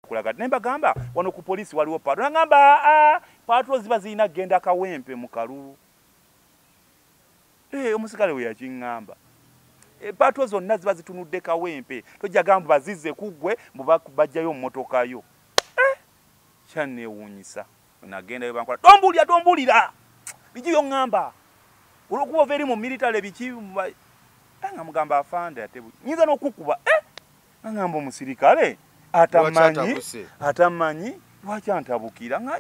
kulaga nemba gamba wano ku police waliwo pato ngamba pato ziba zina genda kawempe mu kalulu omusikale we yakingamba pato zonna ziba zitunudde kawempe tojja gamba bazize kugwe bajjayo mmotoka yo kyanewuunyisa nagenda yo bankola tombulira bijiyo ngamba olwokuba ova eri mu militale biki nga mugamba afande ate nyinza n'okukuba ngamba omusirikale atamanyi lwaki antabukira nga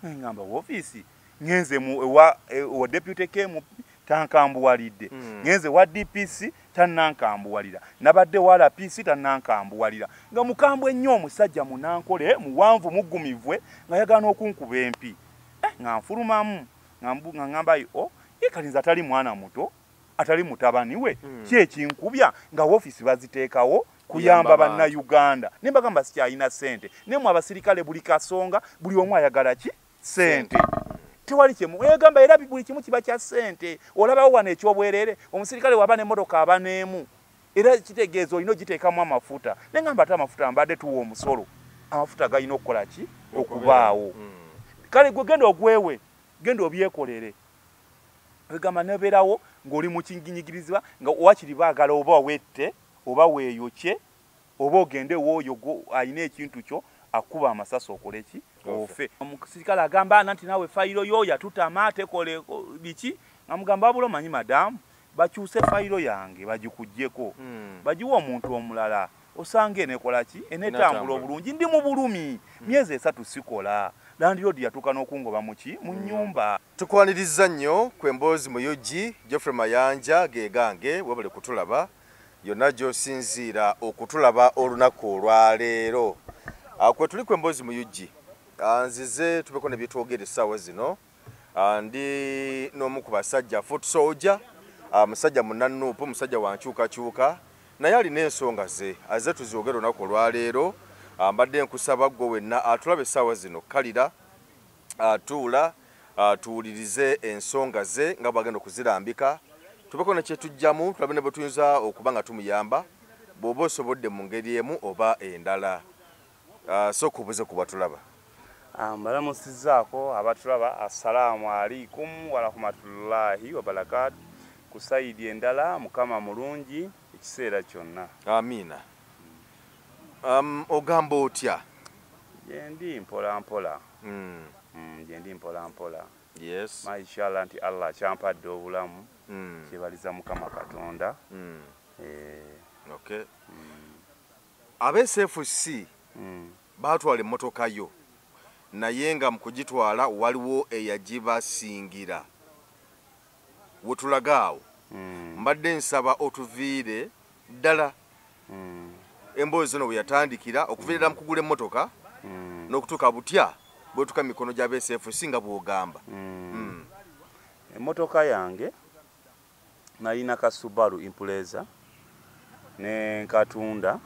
ngamba wofisi ngenze wa deputy kemu tankambuwalidde ngenze wa DPC tannankambuwalira nabadde wa RPC tannankambuwalira nga mukambwe nnyo omusajja munankole muwanvu mugumivwe nga yagana okunkuba empi nga nfulumamu nga ngamba kalinza atali mwana muto atali mutabani we kyekinkubya nga ofisi baziteekawo kuyamba banna Uganda nemba gamba sikyalina sente nemwe abasirikale buli kasonga buli omu ayagala ki sente tewali kyemu gamba era buli kimu kiba kya sente olabawo wano ekyobwerere omusirikale waba n'emmotoka aba n'emu era kitegeeza olina ogiteekamu amafuta nengamba ate amafuta mbadde tuwa omusolo amafuta galina okukola ki okubaawo kale gwe genda ogwewe genda obyekolere egamba nebeerawo ng'oli mu kinginyigirizibwa nga wakiri baagala oba wette oba weeyokye oba ogende wooyo ayina ekintu kyo akuba amasasi okole ki ofe omusirikale agamba nti nawe fayiro yo yatutama tekole biki namugamba wabula omanyi madamu bakyuse fayiro yange bagikugyeko bagiwa omuntu omulala osanga enekola ki enetambula obulungi ndi mu bulumi myezi 3 sikola landlord yatuuka n'okungoba muki mu nnyumba tukwaniriza nnyo kwemboozi muyugi Geoffrey Mayanja gegange webale kutulaba yonna gy'osinziira okutulaba olunaku olwaleero kwe tuli kwemboozi muyugi nzize tubeko ne byetwogera essaawa zino ndi n'omu ku basajja foot soldier musajja munnanuupu musajja wankyukakyuka naye alina ensonga ze aze tuziogera olunaku olwaleero mbadde nkusaba gwe wenna atulaba essaawa zino kalira atuula tuwulirize ensonga ze nga bwagenda okuzirambika tubeko nekyetujjamu tulabe ne bwe tuyinza okuba nga tumuyamba bw'oba osobodde mu ngeri emu oba endala so kubuze ku batulaba mbalamusizaako abatulaba assalaamu alaikum warahmatullahi wabarakatu ku sayidi endala mukama mulungi ekiseera kyonna amiina ogamba otya gyendi mpolampola gyendi mpolampola yes maishallah nti Allah kyampadde obulamu kyebaliza mukama katonda okay abeSFC batwala emmotoka yo naye nga mu kugitwala waliwo eyagibasingira wetulagaawo mbadde nsaba otuviire ddala emboozi zino bwe yatandikira okuviirira mu kugula emmotoka n'okutuuka butya bwetuka mikono gy'abeSFC nga bw'ogamba emmotoka yange nalina ka Subaru Impreza ne nkatunda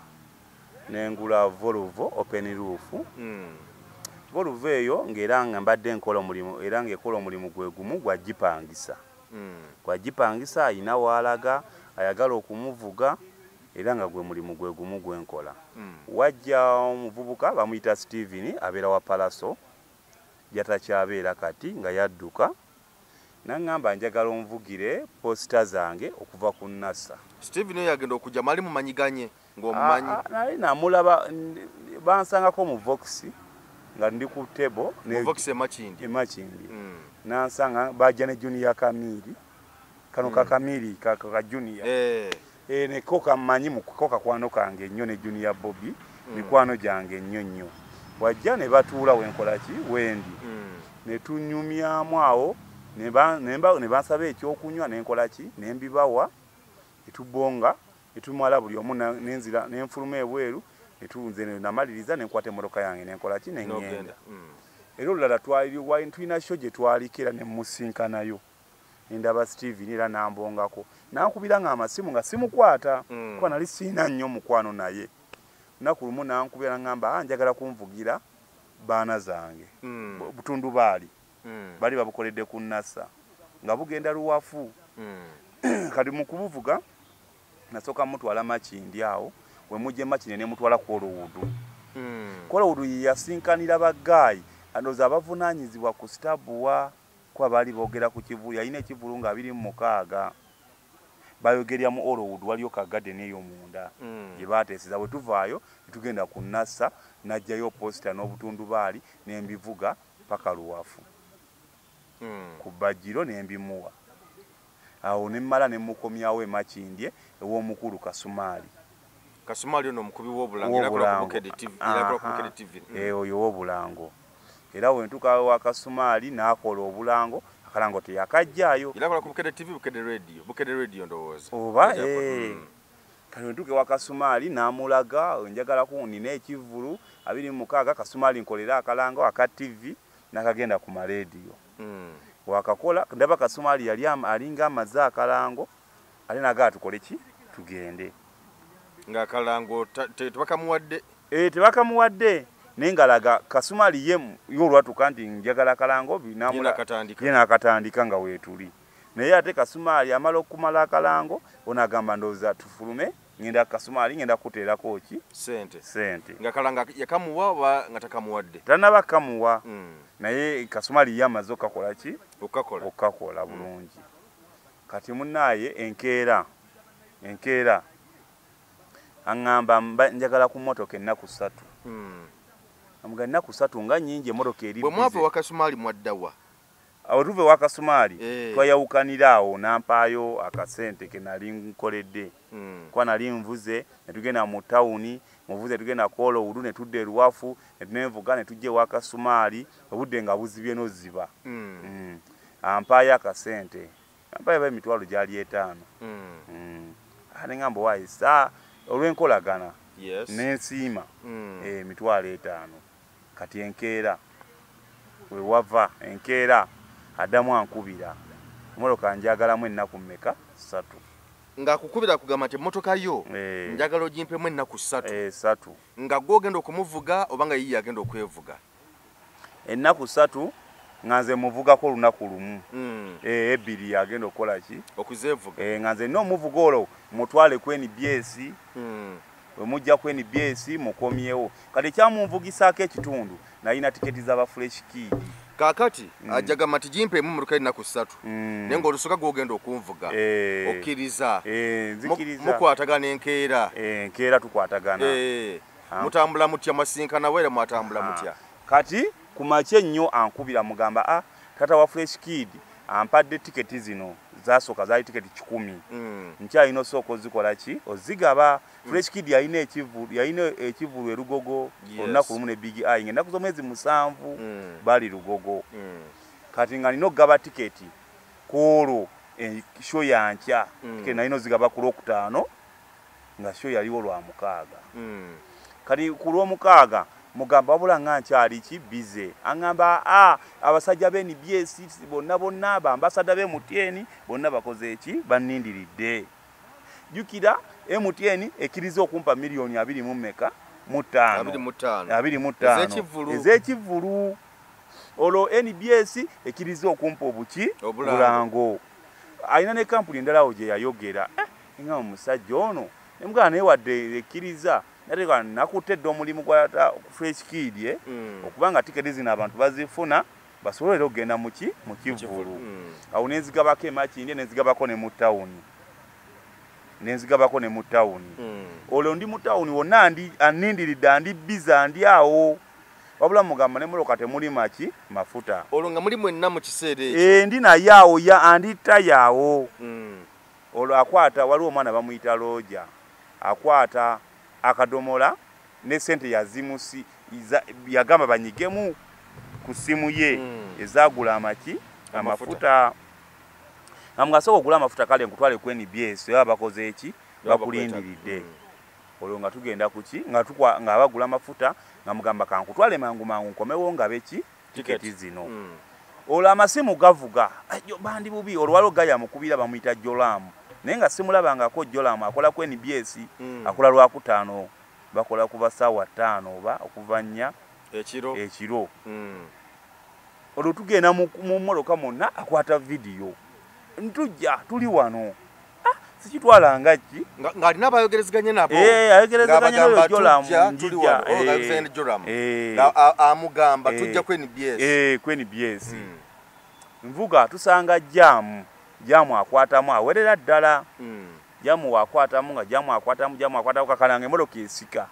nengula Volvo open roof Volvo eyo ng'era nga mbadde nkola omulimu era ng'ekola omulimu gwe gumu gwagipangisa gwagipangisa ayina waalaga ayagala okumuvuga era nga gwe mulimu gwe gumu gwenkola wajja omuvubuka bamuyita Steven abeera wa Palaso yatakyabeera kati nga yadduka nangamba njagala omuvugire posta zange okuva ku NASA Steven yagenda okujja mali mumanyiganye ng'omumanyi nali namulaba bansangako mu Vox nga ndi ku table ne Vox emachindi nansanga bajja ne Junior Kamiri kano kakamiri ka Junior ne koka mmanyi mu koka kwano kange nnyo ne Junior Bobby mikwano gyange nnyo wajja ne batuula wenkola ki wendi ne tunyumyamu awo ne bansaba ekyokunywa nenkola ki nembibawa etubonga etumala buli omu nenzira nenfuluma ebweru etunze namaliriza nenkwata emmotoka yange nenkola ki nengenda era olulala tulina sho gye twalikira ne musinkanayo ndaba Steven era nambongako nankubira nga amasimu nga simukwata kuba nali siina nnyo mukwano naye naku lumu nankubira ngamba njagala kunvugira baana zange butundu bali babukoledde ku NASA nga bugenda luwafu kati mu kubuvuga nasooka mutwala makindi awo we mujje Makindye ne mutwala Hollywood. Hollywood yasinkanira bagaayi andoza abavunaanyizibwa ku Stabwa kwa bali boogera ku Kivulu yalina ekivulu nga 26 bayogerya mu Hollywood waliyo ka garden eyo munda gye baateeseza bwe tuvaayo tugenda ku NASA najjayo posta n'obutundubaali n'embivuga paka Luwafu ku Bajiro n'embimuwa awo ne mmala ne mukomyawo e Makindye ew'omukulu Kasumali ono omukubi w'obulango era ku Bukedde TV oyo w'obulango era bwe ntuuka wa Kasumali n'akola obulango akalango teyakajjaayo era kola ku Bukedde TV Bukedde radio ndowooza oba kale ntuuke wa Kasumali n'amulaga njagala nina ekivulu 26 Kasumali nkolera akalango aka TV nakagenda ku marediyo wakakola ndaba Kasumali yali alinga amaze akalango ali nagaa tukole ki tugende nga akalango tebakamuwadde tebakamuwadde nengalaga Kasumali ye olwatuka nti njagala akalango nakatandika nga weetuli naye ate Kasumali amala okumala akalango onagamba ndowooza tufulume ngenda Kasumali ngenda kuteerako ki sente nga kalanga yakamuwa oba nga takamuwadde tanaba kamuwa naye Kasumali ye amaze okakola ki okakola bulungi kati munnaaye enkeera aŋŋamba njagala ku mmotoka ennaku 3 amuga ennaku 3 nga nnyingi emmotoka eri bwe mwava wa Kasumali mwaddawa awo tuve wa Kasumali twayawukanira awo nampaayo akasente ke nali nkoledde kwa nali nvuze ne tugenda mu tawuni muvuze tugenda ku Hollywood ne tudde Luwafu ne tunenvuga ne tujje wa Kasumali obudde nga buzibye n'ozziba ampaayo akasente ampaayo emitwalo gyali 5 ate ngamba waayisa olw'enkolagana n'ensiima emitwalo 5 kati enkeera we wava enkeera addamu ankubira emmotoka njagalamu ennaku mmeka 3 ng'akukubira kugamba nti emmotoka yo njagala ogimpemu ennaku 3 nga gwe ogenda okumuvuga oba nga yiye agenda okwevuga ennaku 3 nga nze muvugako olunaku lumu ebbiri agenda okukola ki okuzeevuga nga nze nina omuvuga olwo mutwale ku NBS we mujja ku NBS mukomyewo kati ekyamunvugisaako ekitundu nalina tiketi z'aba Fresh Kid kaakati ajagamba nti gimpemu emmotoka ennaku 3 naye ng'olusoka gw'ogenda okunvuga okkiriza mukwatagana enkeera tukwatagana mutambula mutya masinkana weera mwatambula mutya kati ku makya ennyo ankubira mugamba tata wa Fresh Kid ampadde tiketi zino zasooka zaali tiketi 10 nkyalina osooka ozikola ki ozigaba Fresh Kid yalina ekivulu erugogo olunaku lumu ne Big Eye ng'ennaku z'omwezi 7 bali lugogo kati nga nina okugaba tiketi kwolwo show yankya tiketi nalina ozigaba ku Lwokutaano nga show yaliwo lwa 6 kati ku Lwomukaaga mugamba wabula nga nkyali ki bize aŋŋamba abasajja b'NBS bonna bambasada b'MTN bonna bakoze eki bannindiridde jjukira MTN ekkiriza okumpa miliyoni 25 ez'ekivulu olwo NBS ekkiriza okumpa obuki obulango alina ne kampuni endalawo gye yayogera nga omusajja ono nemugana naye wadde ekkiriza nateka nakutedde omulimu gwa Fresh Kid okubanga tiketi zino abantu bazifuna basobole okugenda mu kivulu awo nenzigabako e Makindye nenzigabako ne mu tawuni olwo ndi mu tawuni wonna anindiridde andi biza ndi awo wabula mugamba ne muloka temuli mafuta olwo nga muli mwenna mu kiseera ekyo ndi naye awo andita yaawo olwo akwata waliwo omwana bamuyita Looja akwata akadomola ne sente yazimusi yagamba banyigemu ku simu ye ezagula amafuta amugasoka okugula amafuta kale nkutwale ku NBS oba bakoze eki bakulindiridde olwo nga tugenda kuki nga bagula amafuta nga mugamba kankutwale mangu nkomewo nga beki tiketi zino olwo amasimu gavuga bandi bubi olwo waliwo gaya mukubira bamuyita Jolamu naye nga simulabangako Jolamu akola ku NBS akola Lwakutaano bakola kuba ssaawa 5 oba okuva 4 ekiro olwo tugenda mu mmotoka monna akwata vidiyo ntujja tuli wano sikitwala ngaki ng'alina abayogerezeganye nabo ayogerezeganye nayo Joram amugamba tujja ku NBS ku NBS nvuga tusanga jamu akwatamu awerera ddala jamu akwatamu nga jamu akwatamu kakalanga emmotoka esika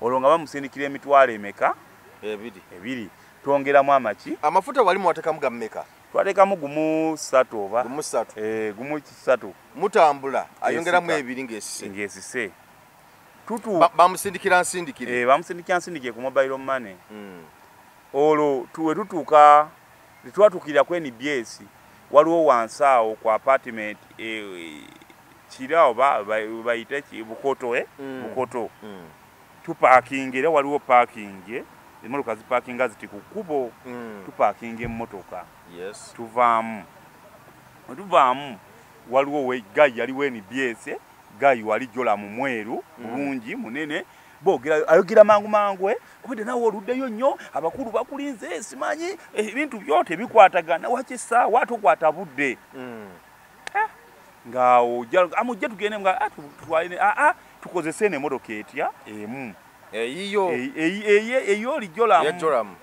olwo nga bamusindikira emitwalo emeka ebiri twongeramu amaki amafuta wali muwatekamu gammeka twatekamu gumu 3 oba gumu 3 gumu 3 mutambula ayongeramu ebiri ng'esise bamusindikira nsindikire ku mobile money olwo tuwe tutuuka tetwatukira ku NBS waliwo wansi awo ku apartment kiraawo bayite bukoto bukoto tupakingira waliwo parking emmotoka zipakinga ziti ku kkubo tupakinga emmotoka tuvaamu waliwo gayi yaliwo NBS gayi wali Joram mweru bulungi munene boogera ayogera mangu obudde nawe oluddeyo nnyo abakulu bakulinze simanyi ebintu byote bikwatagana wakisa watokwata budde ngaawo amujja tugende nga tutwalire tukozese emmotoka etya emu eyo oli Joram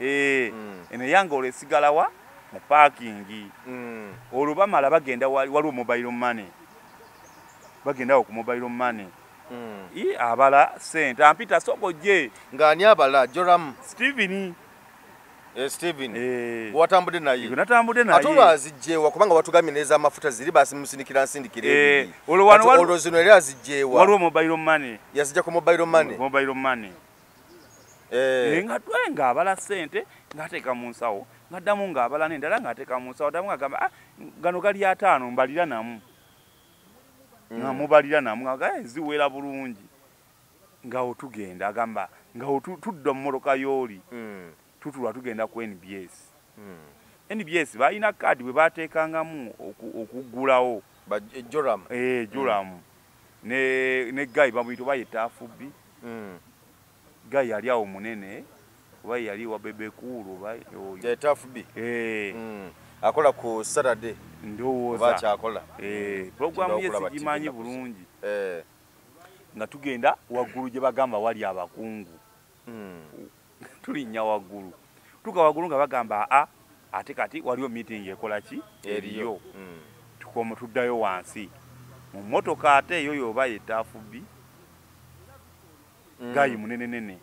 eno yange olwo esigalawa mu parking olwo bamala bagenda waliwo mobile money bagendawo ku mobile money abala sente ampita sokojje ng'ani abala Joram Steven watambudde naye natambudde naye ate olwazijjeewa kubanga watugambye neza amafuta ziri basimusindikira ebiri olwo zino era azijjeewa waliwo mobile money yazijja ku mobile money nga abala sente ng'ateeka mu nsawo ng'addamu ng'abala n'endala ng'ateeka mu nsawo addamu ng'agamba gano gali 5 mbalira namu nga mubalira namu nga ziwera bulungi ng'awo tugenda agamba ng'awo tudda mu mmotoka y'oli tutulwa tugenda ku NBS NBS balina kaadi bwe bateekangamu okuggulawo Joram ne gayi bamuyita oba ye taafubi gayi yali awo munene oba yali wa bebekulu oba taafubi akola ku Saturday ndowooza kyakola programu ye sigimanyi bulungi nga tugenda waggulu gye bagamba wali abakungu tulinnya waggulu tuka waggulu nga bagamba ate kati waliwo meeting ekola ki eriyo tuddayo wansi mu mmotoka ate eyo yoba yetaafubi gayi munenenene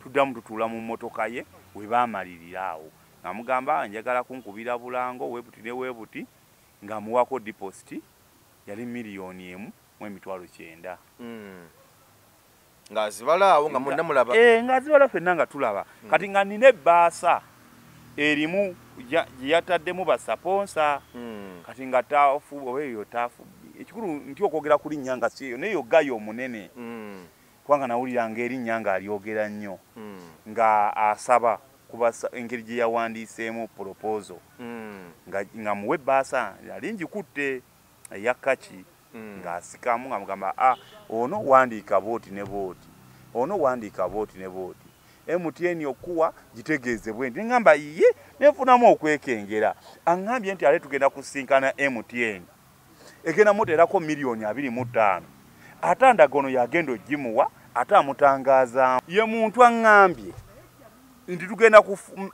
tuddamu tutuula mu mmotoka ye we baamalirira awo ng'amugamba njagala kunkubira bulango webuti ne webuti ng'amuwako deposit yali $1,000,000 900,000 ng'azibala awo nga mwenna mulaba ng'azibala ffenna nga tulaba kati nga nina ebbaasa erimu gye yataddemu basaponsa kati nga taafu oba eyo taafu ekikulu nti okwogera ku linnya nga si eyo naye gayi omunene kubanga nawuliranga erinnya ng'alyogera nnyo nga asaba engeri gye yawandiiseemu proposal nga muwe ebbaasa yali ngikutte eyakkaki ng'asikamu nga mugamba ono wandiika booti ne booti ono wandiika booti ne booti MTN okuwa gitegeezebwe nti ngamba ye nefunamu okwekengera aŋŋambye nti ale tugenda kusinkana MTN egenda muteerako $225,000 ate ndagaano yagenda ogimuwa ate amutangaaza ye muntu aŋŋambye nti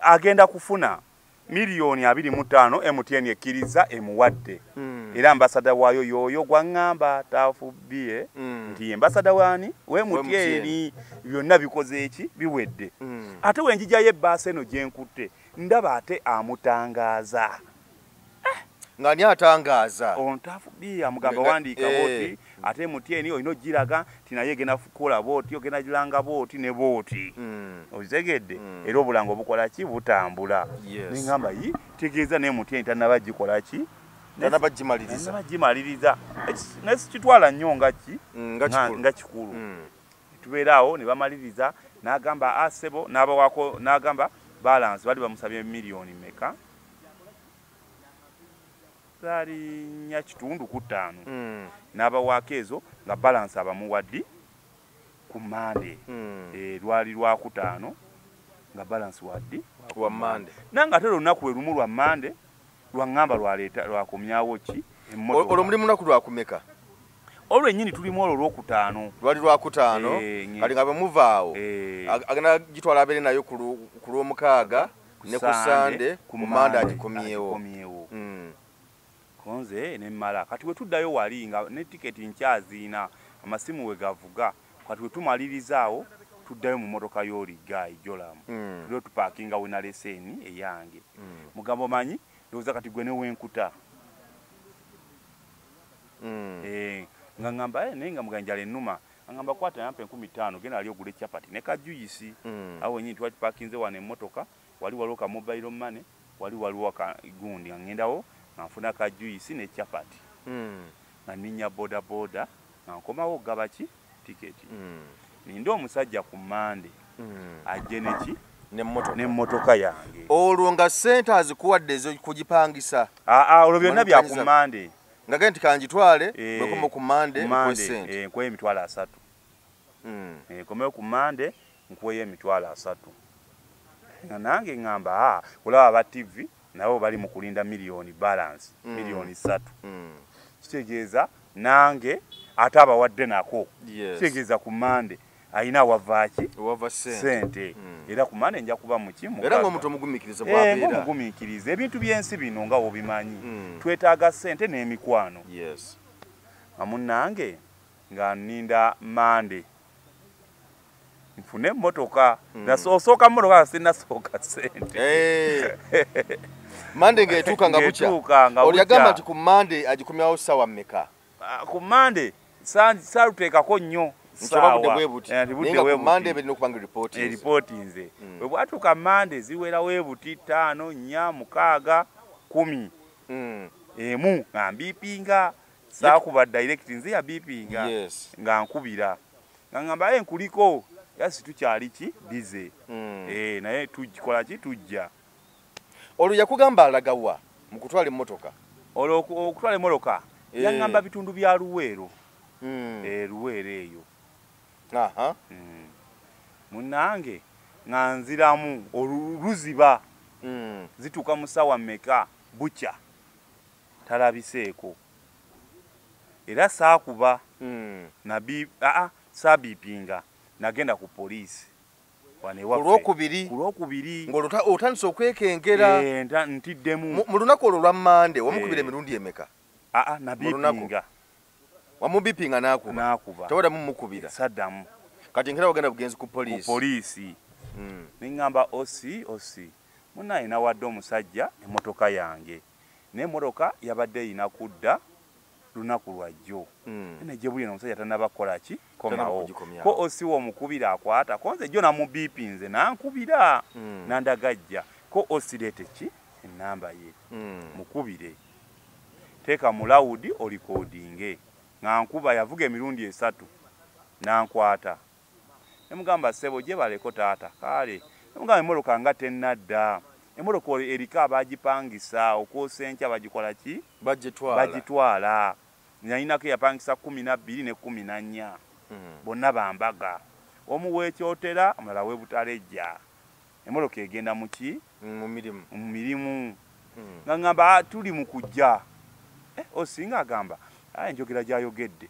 agenda kufuna $225,000 MTN ekkiriza emuwadde era ambasada waayo yoyo gwaŋŋamba taafubbiye nti ambasada waani we MTN byonna bikoze eki biwedde ate wenjijjayo ebbaasa eno gye nkutte ndaba ate amutangaaza ng'ani atangaaza ontafubbiye amugamba wandiika booti ate MTN olina ogiraga nti naye egenda kukola booti ogenda giranga booti ne booti okitegedde era obulango bukola ki butambula neŋŋamba tegeeza ne MTN tannaba gikola ki tannaba nesikitwala nnyo nga kikulu tubeera awo ne bamaliriza n'agamba sebo n'abawako n'agamba balance bali bamusabye $1,000,000 meka zaali nnya kitundu ku 5 n'abawaako ezo nga balance abamuwaddi ku Monday lwali lwa ku 5 nga balance waddi wa Monday nanga ate olunaku lwe lumu lwa Monday lwaŋŋamba lwakomyawo ki emmotoka. Olwo mulimu lunaku lwakumeka? Olwo ennyini tulimu olwo Lwokutaano. Lwali Lwakutaano. Kati nga bwe muvaawo agenda gitwala abeere nayo ku Lwomukaaga ne ku Sande ku Mande agikomyewo. Konze ne mmala kati we tuddayo wali nga ne tiketi nkyaziina amasimu we gavuga kati we tumalirizaawo tuddayo mu motoka y'Oliga ijolamu tulio tupaakinga we na leseni eyange mugambo manyi ndowooza kati gwe ne wenkuta nga ngamba naye nga muganjala ennuma ngamba kwata yampe 15 genda ali ogule chapati ne kajuyisi awo nyinyi twatupaakinze wane emmotoka wali waliwo ka mobile money wali waliwo ka gundi ngendawo nafuna kajuyisi ne chapati nga ninya boda boda nkomawo gabaki tiketi nindo omusajja ku Mande ajje neki n'emmotoka yange olwo nga sente azikuwadde ezo kugipangisa olwo byonna bya ku Mande nga genti kanjitwale bwekoma ku Mande nkwe sente nkwe emitwalo 3 komeyo ku Mande nkwe emitwalo 3 nga nange ngamba olaba aba TV nabo bali mu kulinda miliyoni balance miliyoni 3 kitegeeza nange ate abawadde nako kitegeeza ku Mande ayina wavaaki sente era ku Mande nja kuba mukimu era ng'omuntu omugumikiriza bw'abeera omugumikiriza ebintu by'ensi bino nga obimanyi twetaaga sente n'emikwano amunnange nga nninda Mande nfune emmotoka nasooka mmotoka sinasooka sente Mande ng'etuuka nga bukya oliyagamba nti ku Mande agikumyawo ssaawa mmeka ku Mande saaluteekako nnyo ripooti nze bwe bwatuuka Mande ziwera weebuti 5 4 6 10 emu nga mbipinga saakuba direct nze ya bipinga nga nkubira nga ngamba nkuliko yasi tukyali ki bize naye tugikola ki tujja olwo yakugamba alagawa mu kutwala emmotoka olwo okutwala emmotoka yangamba bitundu bya Luweero Luweero eyo munnange nga nziramu oluziba zituuka mu ssaawa mmeka bukya talabiseeko era saakuba saabipinga nagenda ku poliisi kulwokubiri ng'otandise okwekengera ntiddemu mu lunaku olwo lwa Mande wamukubira emirundi emeka nabipinga wamubipinga n'akuba tewadamu mukubira saddamu kati nkera wagenda bugenzi ku poliisi neŋŋamba osi munnaye nawadde omusajja emmotoka yange n'emmotoka yabadde eyina kudda lunaku lwajjo negye buli omusajja tanaba kukola ki komawo ko osi w'omukubira akwata konze jjo namubipinze nankubira nandagajja ko osireete ki ennamba ye mukubire teeka mu lawudi olikodinge nga nkuba yavuga emirundi 3 nankwata nemugamba ssebo gye baleko taata kale nemugamba emmotoka nga tennadda emmotoka eriko abagipangisa okwosa enkya bagikola ki bagitwala nayinako yapangisa 12 ne 14 bonna bambaga omu weekyotera omulala weebutalejja emmotoka egenda mu ki mu mirimu nga ngamba tuli mu kujja osinga agamba enjogera gyayogedde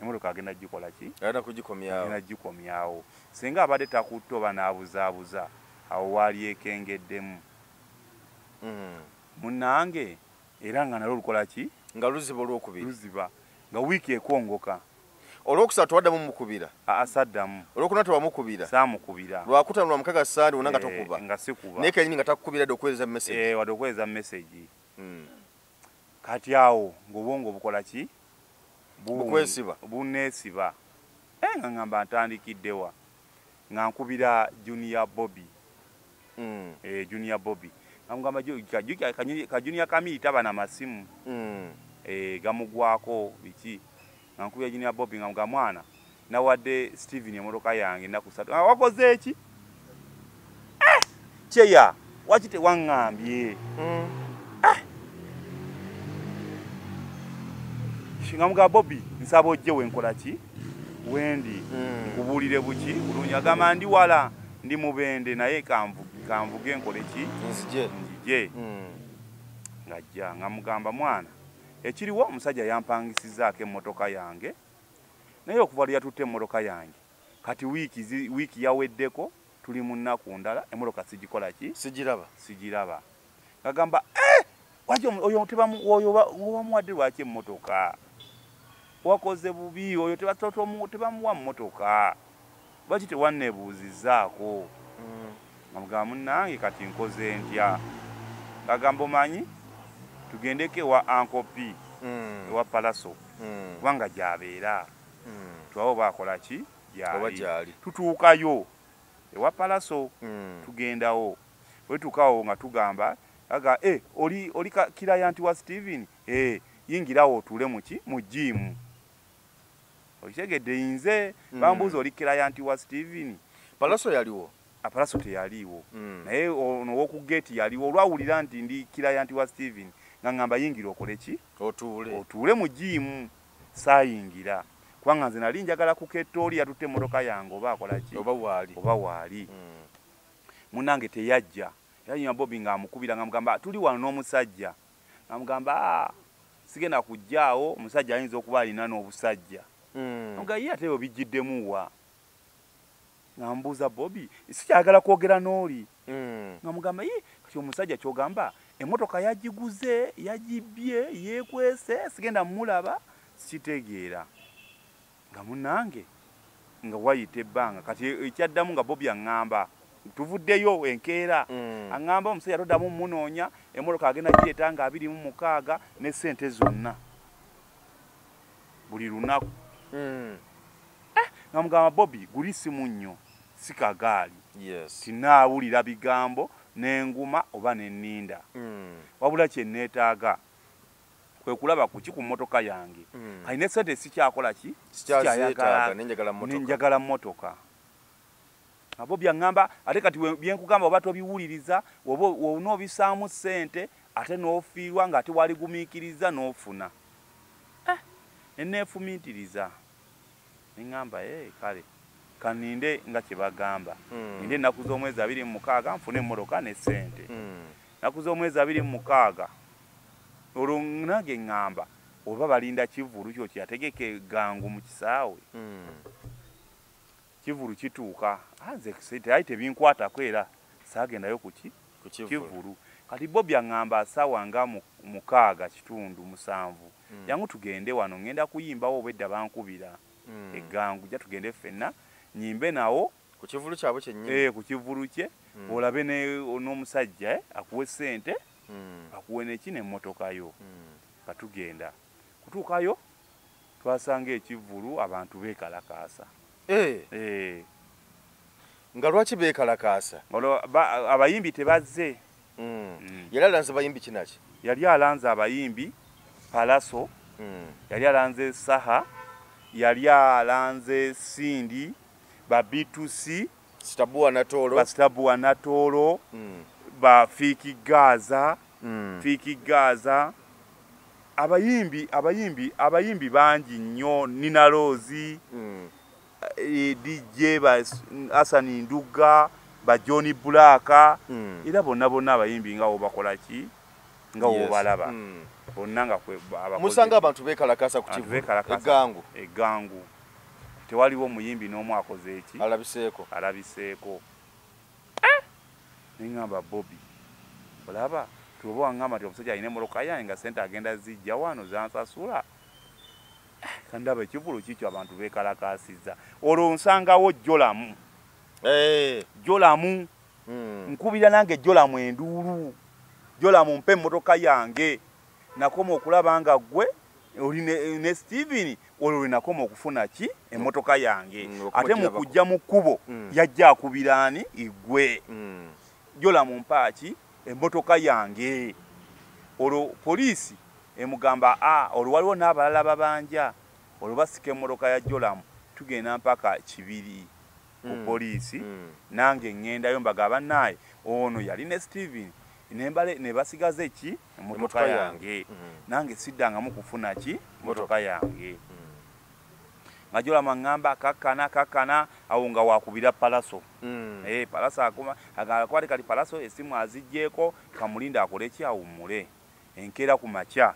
emmotoka agenda gikola ki agenda gikomyawo singa abadde takutta oba n'abuzaabuza awo waali ekengeddemu munnange era nga nalwo lukola ki nga luziba olwokubiri nga wiiki ekongoka olwokusatu waddamu mukubira saddamu olwokuna tewamukubira saamukubira lwakutano lwamukaga Sande wonna nga tokuba nga sikuba naye kenyini nga takukubira dde okuweereza message wadde okuweereza message kati awo ng'obwongo bukola ki buneesiba nga ngamba ntandikiddewa nga nkubira Junior Bobby Junior Bobby ngamba Junior Kamiri taba na masimu gamugwako biki nga nkubira Junior Bobby nga mwana nawadde Steven emmotoka yange ennaku 3 wakoze eki kyeya waki tewaŋŋambye ngamugamba Bobby nsaba ojje wenkola ki wendi nkubuulire buki bulungi agamba ndi wala ndi Mubende naye kanvuge nkole ki nzije ngajja ngamugamba mwana ekiriwo omusajja yampangisizaako emmotoka yange naye okuva lwe yatutte emmotoka yange kati wiiki yaweddeko tuli mu nnaku ndala emmotoka sigikola ki sigiraba ngagamba oyo wamuwadde lwaki emmotoka wakoze bubi oyo tebamuwa mmotoka lwaki tewanneebuuzizaako ngagamba munnange kati nkoze ntya ngagamba omanyi tugendeko ewa ankopi ewa palaso kubanga gyabeera twawo baakola ki gyali tutuukayo ewa palaso tugendawo bwe tuukawo nga tugamba aga oli kilayanti wa Steven yingirawo otuule mu jimu okitegedde nze bambuuza oli kilayanti wa Steven palaso yaliwo apalaso teyaliwo naye ono woku gate yaliwo olwawulira nti ndi kilayanti wa Steven nga ngamba yingira okole ki otuule mu jimu saayingira kubanga nze nali njagala kuketta oli yatutte emmotoka yange oba akola ki oba waali munnange teyajja yanyuma Bobi ng'amukubira ng'amugamba tuli wano n'omusajja ng'amugamba sigenda kujjaawo omusajja ayinza okuba alina n'obusajja nga ye ate obijjiddemu ng'ambuuza Bobi sikyagala kwogera n'oli ng'amugamba kati omusajja kyogamba emmotoka yagiguze yagibbye yeekwese sigenda mulaba sikitegeera nga munnange nga wayita ebbanga kati ekyaddamu nga Bobi aŋŋamba tuvuddeyo enkeera aŋŋamba omusajja toddamu munoonya emmotoka agenda gireeta nga 26 ne ssente zonna buli lunaku nga mugamba Bobi guli simu nnyo si kagaali tinaawulira bigambo n'enguma oba n'enninda wabula kye neetaaga kwe kulaba kuki ku mmotoka yange kalina ssente sikyakola ki sikyayagala nenjagala mmotoka nga Bobi aŋŋamba ate kati byenkugamba oba tobiwuliriza onoobisaamu ssente ate n'ofiirwa nga ate waligumiikiriza n'ofuna neneefumiitiriza neŋŋamba kale kaninde nga kye bagamba ninde ennaku z'omwezi 26 nfune emmotoka ne ssente ennaku z'omwezi 26 olwo nange ŋŋamba oba balinda kivulu kyo kyategeke gangu mu kisaawe kivulu kituuka nze ayi tebinkwatako era saagendayo kuki kivulu kati Bobi aŋŋamba asaawa nga 6:7 yangu tugende wano ngenda kuyimbawo obwedda bankubira egangu ja tugende ffenna nyimbe nawo ku kivulu kyabwe kyennyini ku kivulu kye olabe n'omusajja akuwe ssente akuwe neki n'emmotoka yo katugenda kutuukayo twasanga ekivulu abantu beekalakaasa nga lwaki beekalakaasa abayimbi tebazze yali alanze bayimbi kinaki yali alanze abayimbi palaso yali alanze saha yali alanze sindi babitusi basitabuwa natolo bafiki gaza abayimbi bangi nnyo Nina Rose DJ Asani Nduga ba Johnny Black era bonna abayimbi nga obakola ki nga obalaba bonna nga musanga abantu beekalakasa ku kivu egangu tewaliwo muyimbi n'omu akoze eki alabiseeko neŋŋamba Bobi olaba tuoba waŋŋamba nti omusajja alina emmotoka yange nga ssente agenda zijja wano zansasula kandaba ekivulu kikyo abantu beekalakasizza olwo nsangawo jolamu nkubira nange jolamu enduulu jolamu mpe emmotoka yange nakoma okulaba nga gwe oli ne Steven olwo lwe nakoma okufuna ki emmotoka yange ate mu kujja mu kkubo yajja akubira ani igwe jolamu mpaaki emmotoka yange olwo poliisi emugamba olwo waliwo n'abalala babanja olwo basika emmotoka ya jolamu tugenda mpaka Kibiri ku poliisi nange ŋŋendayo mbagamba naye ono yali ne Steven ne basigaze ki emmotoka yange nange siddangamu kufuna ki emmotoka yange nga jolamu aŋŋamba kakkana awo nga wakubira palaso palaso kati palaso esimu aziggyeko kamulinda akole ki awummule enkeera ku makya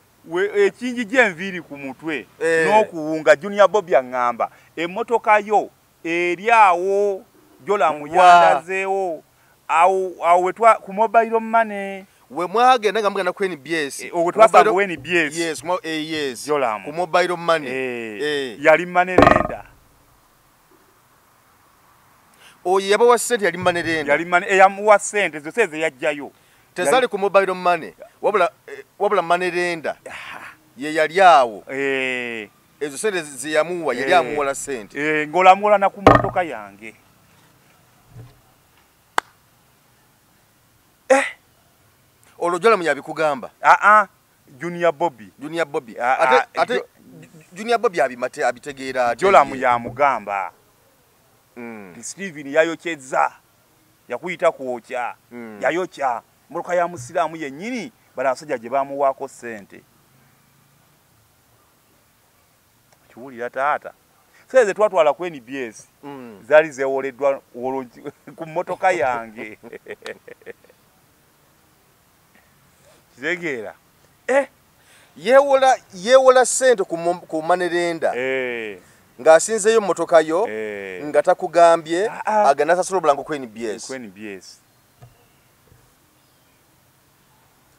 ekingi gy'enviiri ku mutwe n'okuwunga Junior Bobby aŋŋamba emmotoka yo eri awo Jolamu yandazeewo awo wetwa ku mobile money we mwagenda nga mugenda ku NBS twasanga ku NBS yes Jolamu ku mobile money yali manerenda oyo yabawa ssente yali manerenda eyamuwa ssente zose ze yajjayo tezali ku mobile money wabula manerenda ye yali awo ezo ssente ze yamuwa yali amuwola ssente ng'olamula na ku mmotoka yange olwo Jolamu yabikugamba Junior Bobby ate Junior Bobby abitegeera Jolamu yamugamba Steven yayokyezza yakuyita kwokya yayokya mmotoka ya musiraamu yennyini bala abasajja gye bamuwaako ssente kiwulira taata seze twatwala ku NBS zaali zeewoleddwa ku mmotoka yange kitegeera yeewola ssente ku manerenda ng'asinzeeyo mmotoka yo nga takugambye agenda asasula obulango ku NBS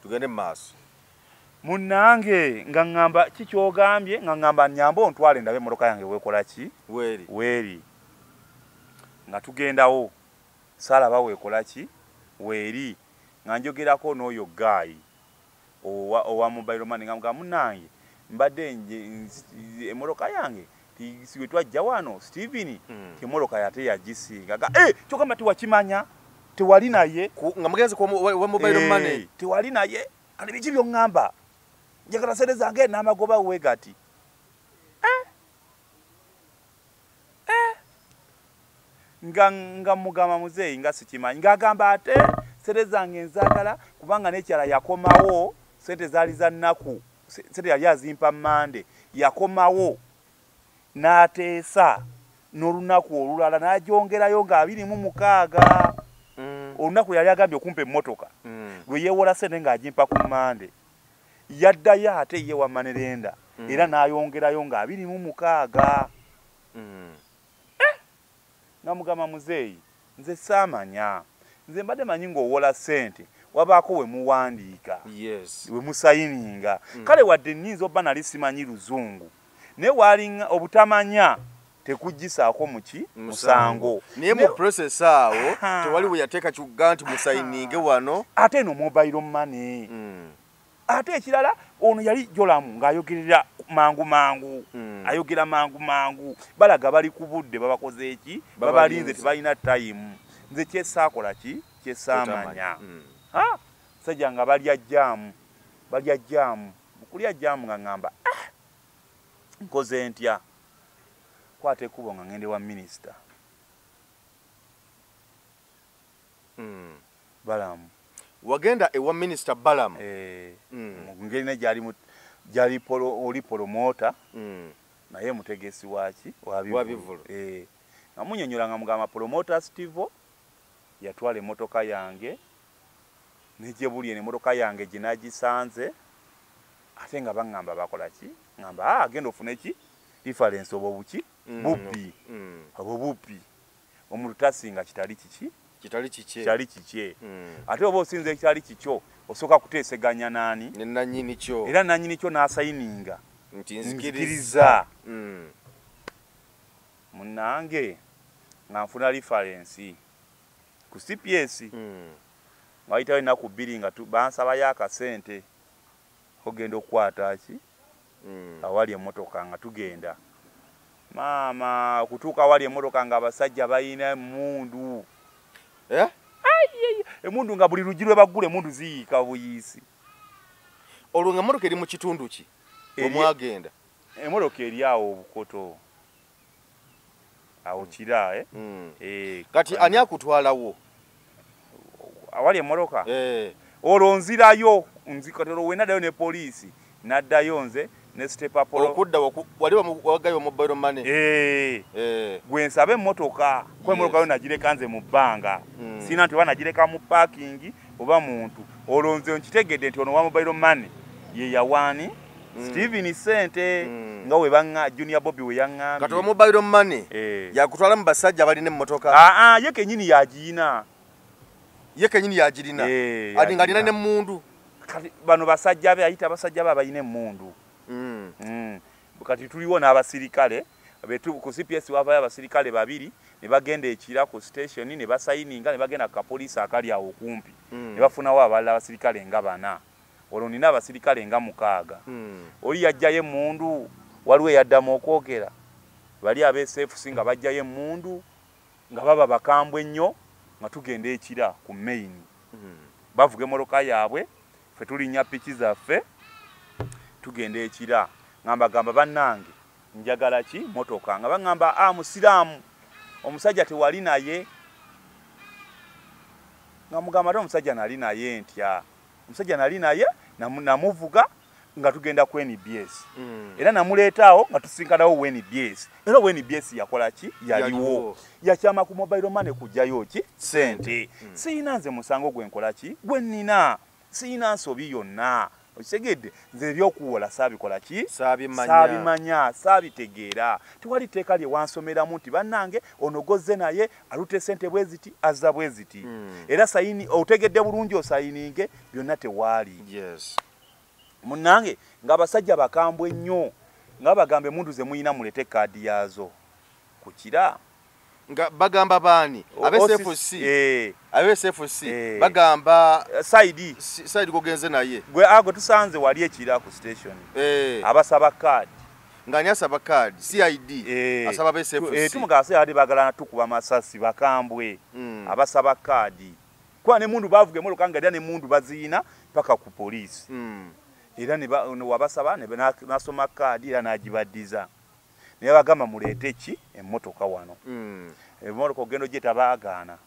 tugende mu maaso munnange nga ŋŋamba kikyogambye nga ŋŋamba nyamba ontwale ndabe emmotoka yange weekola ki weeri nga tugendawo saalaba weekola ki weeri nga njogerako n'oyo gaayi owa mobile money nga mugamba munnange mbadde emmotoka yange siwe twajja wano Steven emmotoka yate yagisinga kyogamba tiwakimanya tewali naye nga mugenzi wa mobile money tewali naye kale biki by'oŋŋamba njagala sente zange n'amagoba wegati nga mugamba muzeeyi nga sikimanyi ng'agamba ate sente zange nzaagala kubanga n'ekyala yakomawo sente zaali za nnaku sente yali azimpa Mande yakomawo n'ateesa n'olunaku olulala n'agyongerayo nga 26 olunaku yali agambye okumpa emmotoka lwe yeewola sente ng'agimpa ku Mande yaddayo ate ye wa manerenda era n'ayongerayo nga 26 namugamba muzeeyi nze saamanya nze mbadde manyi ng'owola ssente wabaako we muwandiika we musayininga kale wadde nninza obba nali simanyi luzungu naye walinga obutamanya tekuggisaako muki musango naye mu process awo tewali we yateeka kigga nti musayininge wano ate eno mobile money ate ekirala ono yali Jolamu ng'ayogerera mangu ayogera mangu balaga bali ku budde babakoze eki babalinze tebalina time nze kyesaakola ki kyesaamanya sajja nga balya jjaamu okulya jjaamu nga ŋŋamba nkoze ntya kwata ekkubo nga ŋŋende wa minisita Balamu wagenda ewa minisita Balamu ngeri ne gyali oli polomota naye mutegesi waki wabivulu nga munyonyola nga mugamba polomota Steve yatwala emmotoka yange nejje buli eno emmotoka yange gye nagisanze ate nga baŋŋamba bakola ki ŋŋamba agenda ofune ki difference obwo buki bubbi obwo bubbi omuntu tasinga kitali kikye ate oba osinza ekitali kikyo osooka kuteeseganya naani era nannyini kyo n'asayininga nti nzikiriza munnange nga nfuna reference ku CPS ngayitawo ennaku 2 nga bansabayo akasente ogenda okukwata ki awali emmotoka nga tugenda maama okutuuka awali emmotoka nga abasajja bayina emmundu emmundu nga buli lugi lwe baggula emmundu ziyiika buyiisi olwo nga emmotoka eri mu kitundu ki omwagenda emmotoka eri awo obukoto awo kira kati ani akutwalawo awali emmotoka olwo nzirayo nzikatero wenaddayo ne poliisi naddayo nze ne stepapolo okudda wali wagayo mobile money gwe nsabe emmotoka kuba emmotoka yo nagireka nze mu bbanga sina nti oba nagireka mu parking oba muntu olwo nze nkitegedde nti ono wa mobile money ye yawaani Steven Sente nga we banga Junior Bobby we yangambye katoba mobile money yakutwala mu basajja baline mmotoka ye kenyini yagiina ati ngalina ne mundu kati bano basajja be ayita basajja ba bayine mundu kati tuliwo n'abasirikale betu ku CPS wavayo abasirikale babiri ne bagenda ekira ku station ne basayininga ne bagenda ka police akali awo kumpi ne bafunawo abalala abasirikale nga bana olwo nina abasirikale nga mukaaga oli yajjayo mundu waliwo yaddamu okwogera bali abeSFC nga bajjayo mundu nga baba bakambwe nnyo nga tugenda ekira ku main bavuga emmotoka yaabwe fe tulinnya piki zaffe tugenda ekira ngamba gamba bannange njagala ki motoka nga bangamba musiraamu omusajja tewali naye nga mugamba ate omusajja nali naye ntya omusajja nali naye namuvuga nga tugenda ku NBS era namuleetaawo nga tusinkanawo NBS era NBS yakola ki yaliwo yakyama ku mobile money kujjayo ki sente siina nze musango gwenkola ki gwe nnina siina nsobi yonna okisegedde nze ebyokuwola saabikola ki saabimanya saabitegeera tewali teeka lye wansomeramu nti bannange onogozze naye alute sente bweziti azza bweziti era sayini otegedde bulungi osayininge byonna tewaali munnange ng'abasajja bakambwe nnyo nga bagambe mundu ze muyina mulete kaadi yaazo kukira nga bagamba baani abeSFC bagamba side kogenze naye gwe ago tusanze wali ekira ku station abasaba kaadi ngani asaba kaadi CID asaba abeSFC tumugase hadi bagalana tukuba masasi bakambwe abasaba kaadi kwa ne mundu bavuge molo kanga ne mundu baziina paka ku police era ne wabasaba ne nasoma kaadi era najibaddiza ne bagamba mulete ki emmotoka wano emmotoka ogendo gye tabaagaana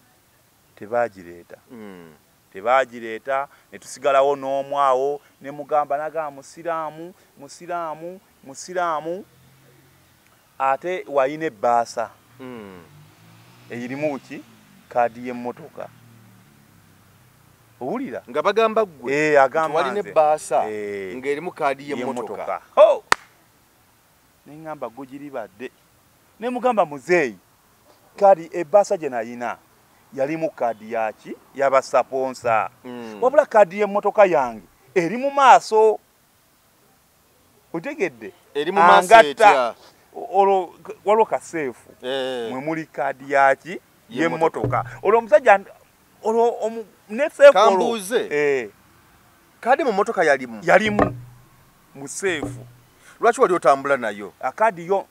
tebagireeta ne tusigalawo n'omwawo ne mugamba naga musiraamu ate wayina ebbaasa eyirimu ki kaadi y'emmotoka owulira nga bagamba gwe walina ebbaasa ng'erimu kaadi y'emmotoka nengamba gugiribadde ne mugamba muzeeyi kaadi ebbaasa gye nayina yalimu kaadi yaki yabasaponsa wabula kaadi y'emmotoka yange eri mu maaso otegedde eri mu maaso olwo waliwo kaseefu mwe muli kaadi yaki y'emmotoka olwo omusajja olwo neseefu kambuuze kaadi mu mmotoka yalimu mu seefu lwaki wali otambula nayo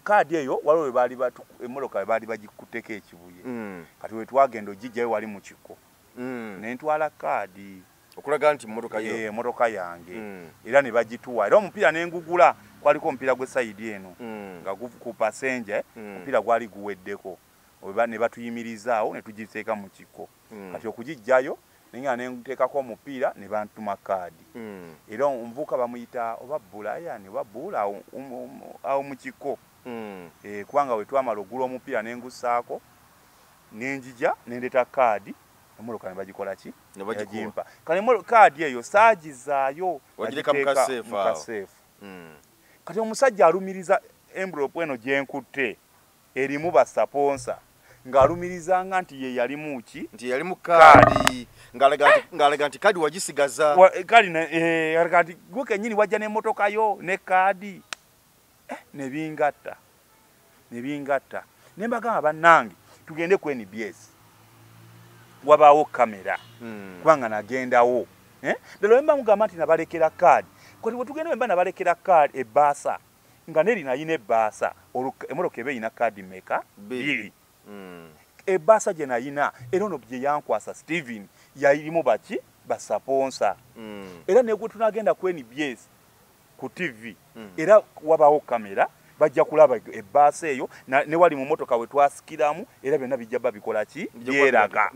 kaadi eyo waliwo bali emmotoka bali bagikutteko ekibuye kati wetwagenda ogijjayo wali mu kiko nentwala kaadi okulaga nti emmotoka yange era ne bagituwa era omupiira nengugula kwaliko omupiira gw'esayidi eno nga ku pasenje omupiira gwali guweddeko ne batuyimirizaawo ne tugiteeka mu kiko kati okugijjayo nenga nenteekako omupiira ne bantuma kaadi era omuvuka bamuyita oba Brian oba Bula awo mu kiko kubanga wetwamala ogula omupiira nengusaako nenjija nendeta kaadi emmotoka ne bagikola ki yagimpa kale kaadi eyo saagizaayo wagireka mu kaseefu kati omusajja alumiriza envelope eno gyenkutte erimu basaponsa ng'alumirizanga nti ye yalimu ki nti yalimu kaadi ng'alaga nti kaadi wagisigaza kaadi alaga nti gwe kennyini wajja n'emmotoka yo ne kaadi ne bingatta ne mbagamba bannange tugende ku NBS wabaawo kamera kubanga nagendawo lero wemba mugamba nti nabalekera kaadi kati bwe tugenda wemba nabalekera kaadi ebbaasa nga neri nayina ebbaasa emmotoka eba eyina kaadi meka bbiri ebbaasa gye nayina era ono gye yankwasa Steven yayirimu baki basaponsa era negwe tunagenda ku NBS ku TV era wabaawo kamera bajja kulaba ebbaasa eyo ne wali mu motoka we twasikiramu era byonna bijja babikola ki byeraga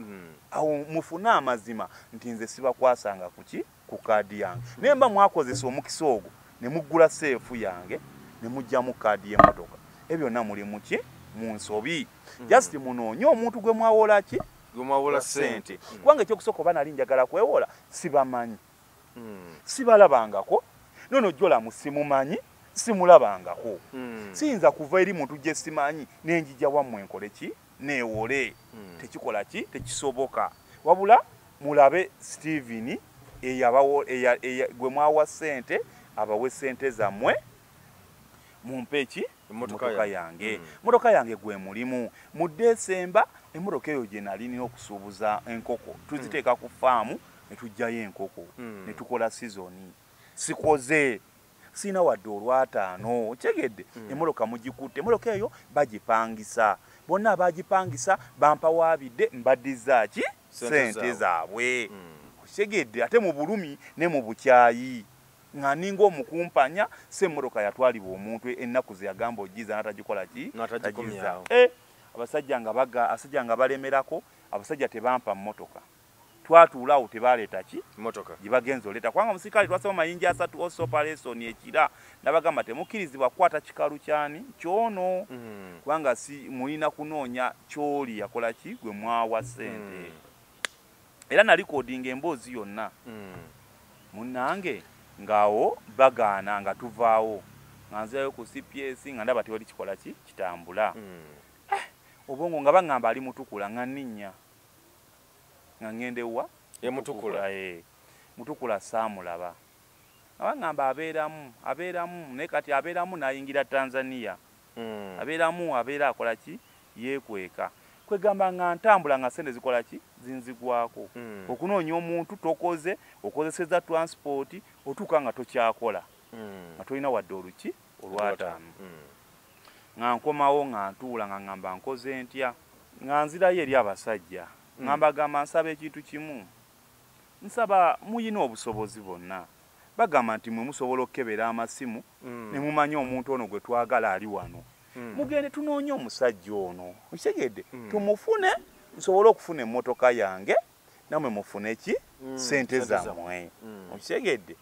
awo mufune amazima nti nze sibakwasanga kuki ku kaadi yange naye mba mwakozesa omukisa ogwo ne muggula seefu yange ne mujjamu kaadi y'emmotoka ebyo byonna muli muki mu nsobi just munoonye omuntu gwe mwawola ki gwe mwawola sente kubanga ekyokusooka oba nali njagala kwewola sibamanyi sibalabangako nono jola musimumanyi simulabangako siyinza kuva eri muntu gye simanyi nenjija wammwe enkole ki neewole tekikola ki tekisoboka wabula mulabe Steven gwe mwawa ssente abawe ssente zammwe mumpe eki emmotoka yange emmotoka yange gwe mulimu mu Desemba emmotoka eyo gye nali nina okusuubuza enkoko tuziteeka ku faamu ne tujjayo enkoko ne tukola sizoni sikoze sina wadde olwataano okyegedde emmotoka mugikutte emmotoka eyo bagipangisa bonna abagipangisa bampawaabidde mbaddiza ki ssente zaabwe okyegedde ate mu bulumi ne mu bukyayi nga ninga omukumpanya semmotoka yatwalibwa omuntu ennaku ze yagamba ogiza natagikola ki natagikomya abasajja nga balemerako abasajja tebampa mmotoka twatuulaawo tebaleeta ki mmotoka gibagenza oleeta kubanga musirikale twasaba mayinja 3 oso operation ekira nabagamba temukkirizibwa kukwata kikalu kyani kyono kubanga si mulina kunoonya kyoli yakola ki gwe mwawa ssente era na recording emboozi yonna munnange ngaawo bagaana nga tuvaawo nga nzirayo ku CPS nga ndaba tewali kikola ki kitambula obongo nga baŋŋamba ali mutukula nga nninnya nga ngendewa mutukula saamulaba nga baŋŋamba abeeramu naye kati abeeramu n'ayingira Tanzania abeera akola ki yeekweka kwegamba nga ntambula nga sente zikola ki zinzigwako okunoonya omuntu tokoze okozeseza transport otuuka nga tokyakola nga tolina wadde oluki olwataano nga nkomawo nga ntuula nga ngamba nkoze ntya nga nzirayo eri abasajja nga mbagamba nsaba ekintu kimu nsaba muyina obusobozi bonna bagamba nti mwe musobola okukebera amasimu ne mumanya omuntu ono gwe twagala ali wano mugende tunoonye omusajja ono okitegedde tumufune nsobole okufuna emmotoka yange namwe mufune ki ssente zammwe okitegedde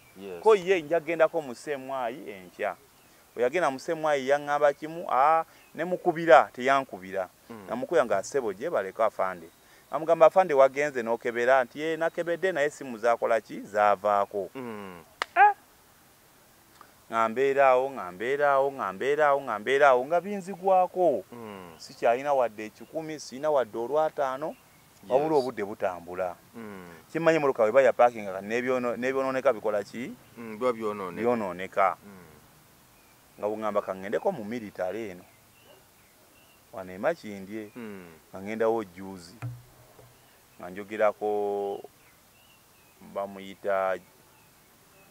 ko ye njagendako musemwayi enkya oyagenda musemwayi yaŋŋamba kimu ne mukubira teyankubira namukubira nga asebo gye baleka afande amugamba afande wagenze n'okebera nti nakebedde naye simu zakola ki zaavaako ngambeeraawo nga binzigwako sikyalina wadde 10 sirina wadde olwataano wabula obudde butambula kimanye emmotoka bwe baya parkinga n'ebyonooneka bikola ki byonooneka nga bugamba kangendeko mu military eno wano emakindye nga ngendawo juzi nga njogerako bamuyita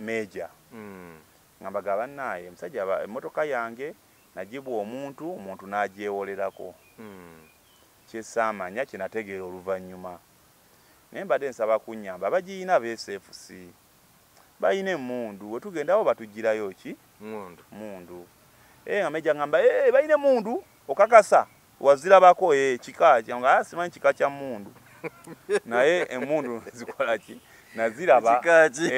meja ngamba gabanaye omusajja emmotoka yange nagibwa omuntu n'agyewolerako kyesaamanya kyenategeera oluvannyuma naye mbadde nsaba kunnyamba bagiyina BSFC bayina emmundu wetugendawo batugirayo ki mundu nga meja ngamba bayina emmundu okakasa wazirabako kika nga simanyi kika kya mundu naye emmundu zikola ki naziraba kikaki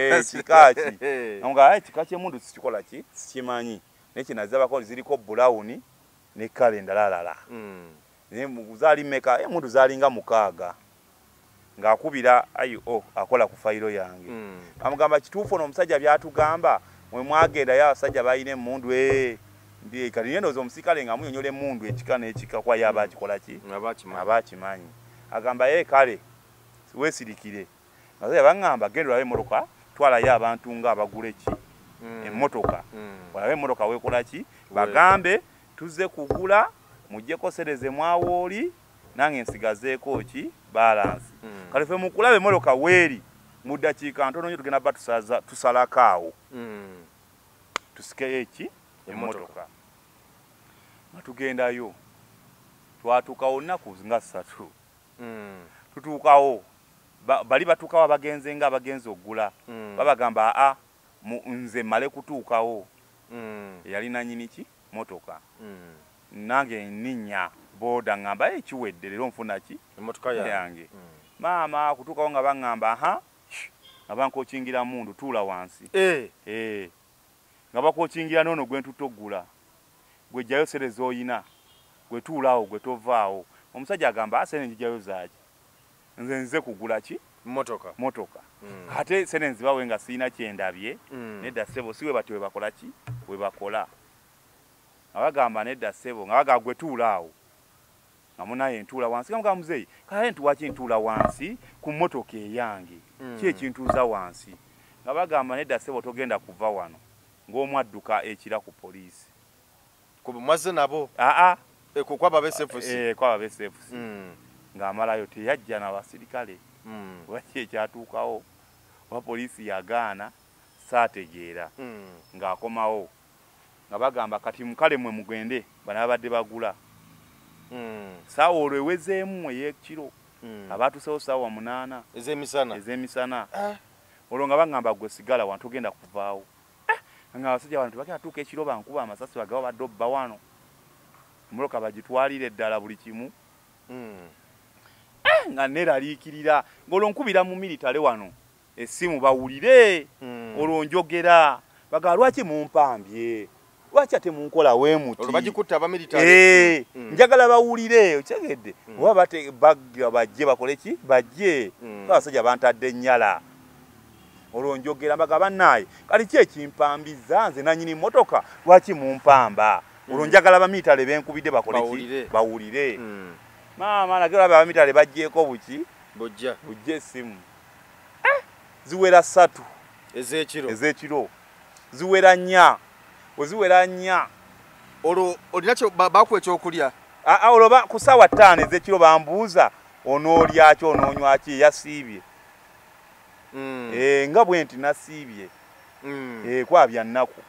nga kika ky'emmundu sikikola ki sikimanyi naye kinazirabako ziriko brown ne kale endalalala zaali meka emmundu zaalinga 6 ng'akubira akola ku fayiro yange amugamba kituufu ono omusajja byatugamba mwe mwagendayo abasajja balina emmundu kati nyendoza omusikale nga munyonyola emmundu ekika n'ekika kwa yaba akikola ki abakimanyi agamba kale weesirikire abasajja baŋŋamba genda olabe emmotoka twalayo abantu nga abagula eki emmotoka olabe emmotoka weekola ki bagambe tuzze kugula mujjeko sereze mwawooli nange nsigazeeko ki balansi kale ffe mukulaba emmotoka weeri mu ddakiika ntono nnyo tugenda bba tusalako awo tusikeyo eki emmotoka nga tugendayo twatuukawo nnaku nga 3 tutuukawo bali batuukawo abagenze nga abagenzi okugula babagamba nze mmale kutuukawo yalina nyini ki motoka nange nninnya boda ngamba ekiwedde leero nfuna ki emmotoka yange maama kutuukawo nga baŋŋamba abankokingira mundu tuula wansi nga bakokingira noono gwe ntutogula gwe jjayo sereza oyina gwe tuulaawo gwe tovaawo omusajja agamba asene njijayo zaaki nze kugula ki motoka ate senenzi bawe nga sina kyendabye nedda sebo siwe bati we bakola ki we bakola abagamba nedda sebo nga baga gwe tuulaawo nga munaye ntuula wansi nga muzeeyi kale ntuwaki ntuula wansi ku motoka eyange ki ekintuuza wansi nga bagamba nedda sebo togenda kuva wano ng'omwadduka ekira ku poliisi mwaze nabo kwaba besefusi ng'amalayo teyajja n'abasirikale lwaki ekyatuukawo wa poliisi yagaana saategeera ng'akomawo nga bagamba kati mukale mwe mugende bano abadde bagula saawa olwo ewezeemu ey'ekiro abaatusewo saawa 8 ez'emisana olwo nga bagamba gwe sigala wano togenda kuvaawo nga abasajja bano tebagenda tuuka ekiro bankuba amasasi bagawa badde obba wano emmotoka bagitwalire eddala buli kimu nga neraliikirira ng'olwo nkubira mu militale wano essimu bawulire olwo njogera bagala lwaki mumpambye lwaki ate munkola we muti bagikutta abamilitale njagala bawulire okyegedde oba bajje bakole ki bajje abasajja bantadde ennyala olwo njogera mbaga bannaaye kali ki ekimpambiza nze nanyini motoka lwaki mumpamba olwo njagala bamilitale benkubidde bakole ki bawulire maama nagera abamilitale bajjeeko buki bujja essimu ziwera 3 ez'ekiro ziwera 4 weziwera 4 olwo olinakyo bakuwa ekyokulya olwo ku ssaawa 5 ez'ekiro bambuuza onoolyaki onoonywaki yasiibye nga bwe nti nasiibye kwabya nnaku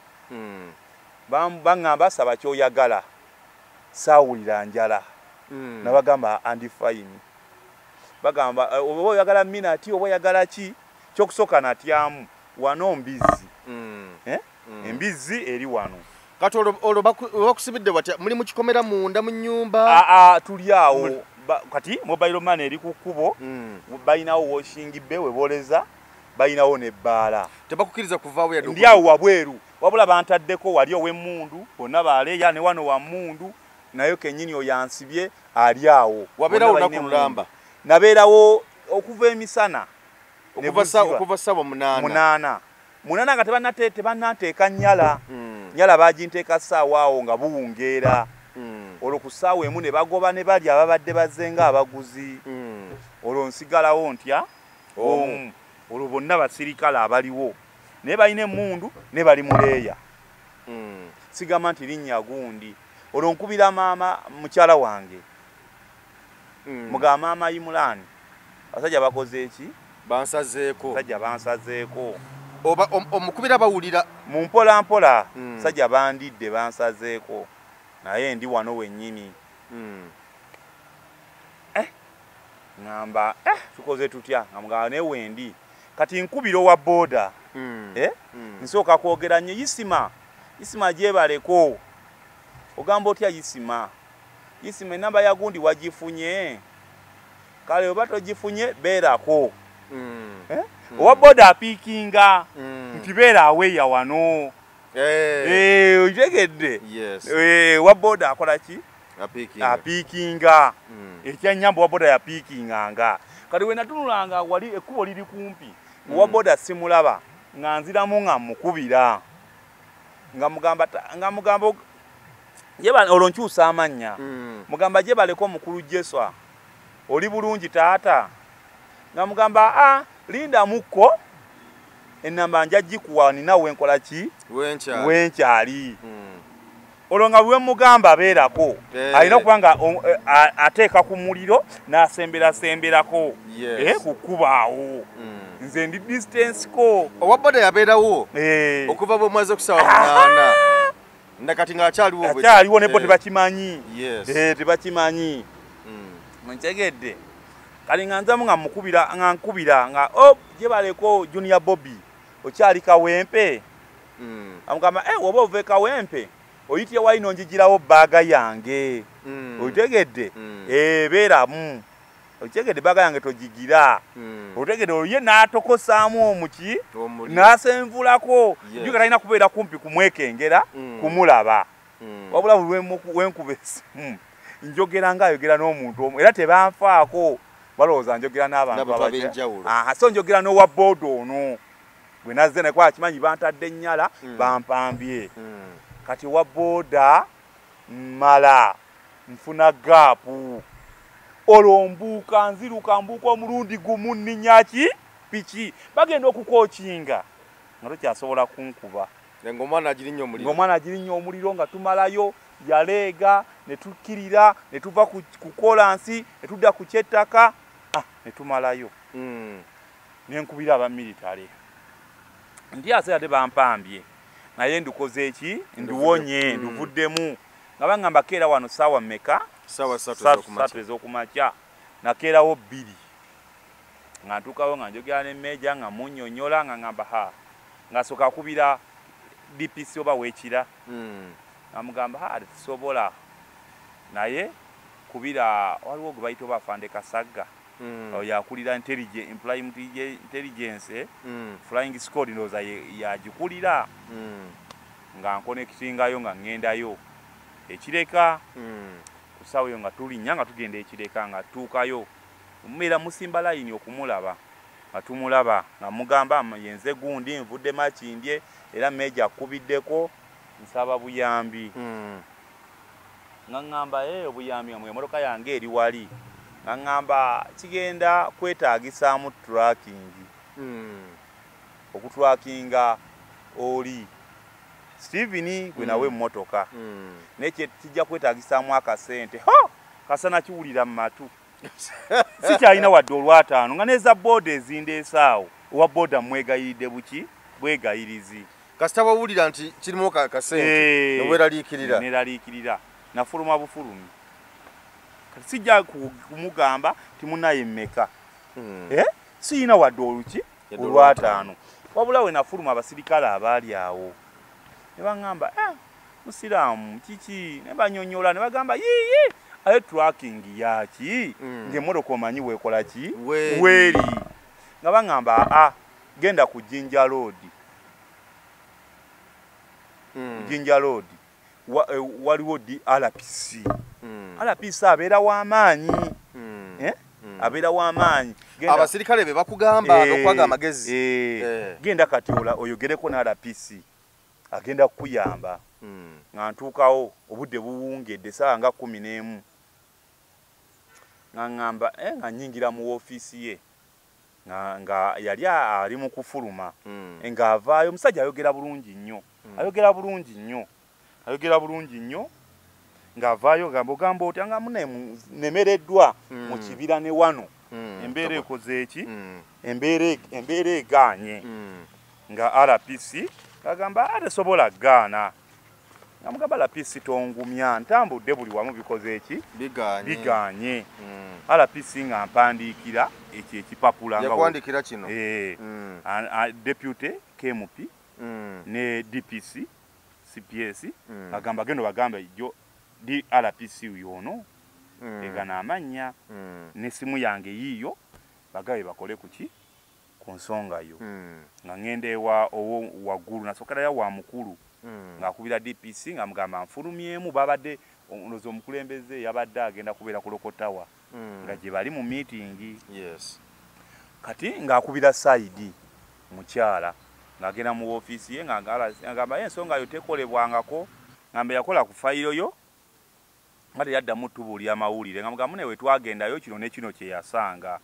baŋŋamba saba kyoyagala saawulira njala nabagamba andifayini bagamba oba oyagala minati oba oyagala ki kyokusooka natyamu wano mbizi embizi eri wano kati olwo bakusibidde batya muli mukikomera munda mu nnyumba tuli awo kati mobile money eri ku kkubo balinawo washing bay weboleza balinawo nebbaala tebakukiriza kuvaawo yadde ndi awo wabweru wabula bantaddeko wali ow'emmundu bonna baleeya ne wano wa mmundu nayo kennyini oyansibye ali awo wabeerawo lunaku mulamba nabeerawo okuva emisana okuva ssaawa 8 nga tebanateeka nnyala baginteeka ssaawa awo nga buwungeera olwo ku ssaawa emu ne bagoba ne bali ababadde bazzenga abaguzi olwo nsigalawo ntya olwo bonna basirikale abaliwo naye balina emmundu ne bali muleeya sigamba nti linnya gundi olwo nkubira maama mukyala wange mugamba maama Imulani abasajja bakoze eki bansazeeko oba omukubira bawulira mu mpolampola sajja bandidde bansazeeko naye ndi wano wennyini ngamba tukoze tutya nga mugamba naye wendi kati nkubira owa booda nsooka kwogera nnyo Isima gyebaleko ogamba otya Isima enamba ya gundi wagifunye kale oba togifunye beerako owa booda apiikinga nti beera aweeya wano otegedde owa booda akola ki apiikinga ekyannyamba owa booda yapiikinganga kati we natunulanga wali ekkubo liri kumpi owa booda simulaba nga nziramu nga mukubira nga mugamba olwo nkyusa amannya mugamba gye baleko mukulu Jeswa oli bulungi taata nga mugamba linda mukko enamba njagikuwa ninawe nkola ki wenkyali olwo nga bwe mugamba beerako alina okuba nga ateeka ku muliro n'asemberako ku kkubaawo nze ndi distance ko owa booda yabeerawo okuva bwe mwaze ku ssaawa 8 nakati ng'akyaliwo nebo tebakimanyi tebakimanyi ntegedde kali nga nzamu nga nkubira nga gye baleko Junior Bobby okyali Kawempe amugamba woba ove Kawempe oyitye wayino njigirawo baaga yange otegedde beeramu otegedde baaga yange togigira otegedde olye n'atokosaamu omuki n'asenvulako juga talina kubeera kumpi kumwekengera kumulaba wabula wenkuba essimu njogera nga ayogera n'omuntu omu era tebanfaako balowooza njogera n'abantu ab'enjawulo. So njogera n'owa board ono bwe nazze ne kwa kimanyi bantadde ennyala bampambye kati wa booda mala nfuna gaapu olwo mbuuka nziruka mbuuka omulundi gumu nninyaki piki bagenda okukookinga nga tokyasobola kunkuba ng'omwana agirinnye omuliro nga tumalayo yaleega ne tukkirira ne tuva ku kolansi ne tudda ku kyettaka ne tumalayo ne nkubira abamilitale ndi ase ate bampambye naye ndukoze eki nduwonye nduvuddemu nga baŋŋamba keera wano ssaawa mmeka ssaawa 3 ez'okumakya nakeerawo 2 nga ntuukawo nga njogera ne mmeeja nga munnyonnyola nga ŋŋamba ng'asooka akubira DPC oba weekira amugamba tetusobola naye kubira waliwo gwe bayita oba afande Kasagga yakulira intelligence flying squad ndowooza yagikulira nga nkonekitingayo nga ŋŋendayo ekireka ku ssaawa eyo nga tulinnya nga tugenda ekireka nga tuukayo mumera musimba layini okumulaba nga tumulaba nga mugamba yenze gundi nvudde makindye era meeja akubiddeko nsaba buyambi nga ŋŋamba obuyambi nga mwemotoka yange eri wali nga ŋŋamba kigenda kwetaagisaamu tracking okutwakinga oli Steven gwe nawe emmotoka naye kijja kwetaagisaamu akasente kasana kiwulira mu matu sikyalina wadde olwataano nga neza booda ezindeesaawo owa booda mwegayiridde buki bwegayirizi kasita bawulira nti kirimu kasente neweraliikirira nafuluma bufulumi kati sijja kumugamba timunaye mmeka siyina wadde oluki olwataano wabula we nafuluma abasirikale abaali awo ne baŋŋamba musiraamu kiki ne banyonnyola ne bagamba yiyi aye tracking yaki ng'emmotoka omanyi weekola ki weeri nga baŋŋamba genda ku Jinja Road waliwo RPC abeera w'amaanyi abeera w'amaanyi abasirikale be bakugamba n'okwaga amagezi genda kati oyogereko ne RPC agenda kukuyamba nga ntuukawo obudde buwungedde essaawa nga 11 nga ŋŋamba nga nnyingira mu woofiisi ye nga yali ali mu kufuluma ng'avaayo omusajja ayogera bulungi nnyo ng'avaayo ogamba otya nga nemereddwa mu kibira ne wano embeera ekoze eki embeera egaanye nga RPC agamba tesobola gaana namugamba RPC tongumya ntambudde buli wamu bikoze eki bigaanye RPC nga mpandiikira ekyo ekipapula yakuwandiikira kino deputy KMP ne DPC CPS agamba gendo bagambe jo RPC yono egana amannya n'essimu yange yiyo bagabe bakole kuki ku nsonga yo nga ŋŋenda ewa owo waggulu nasookera ya wa mukulu ng'akubira DPC nga mugamba nfulumyemu babadde omulozi omukulembeze yabadde agenda kubeera ku Lokotawa nga gye bali mu meeting kati ng'akubira Saidi mukyala ng'agenda mu woofiisi ye ng'agamba ensonga yo tekolebwangako ng'ambe yakola ku fayiro yo nga teyaddamu tubuulira amawulire nga mugamu ne we twagendayo kino ne kino kye yasanga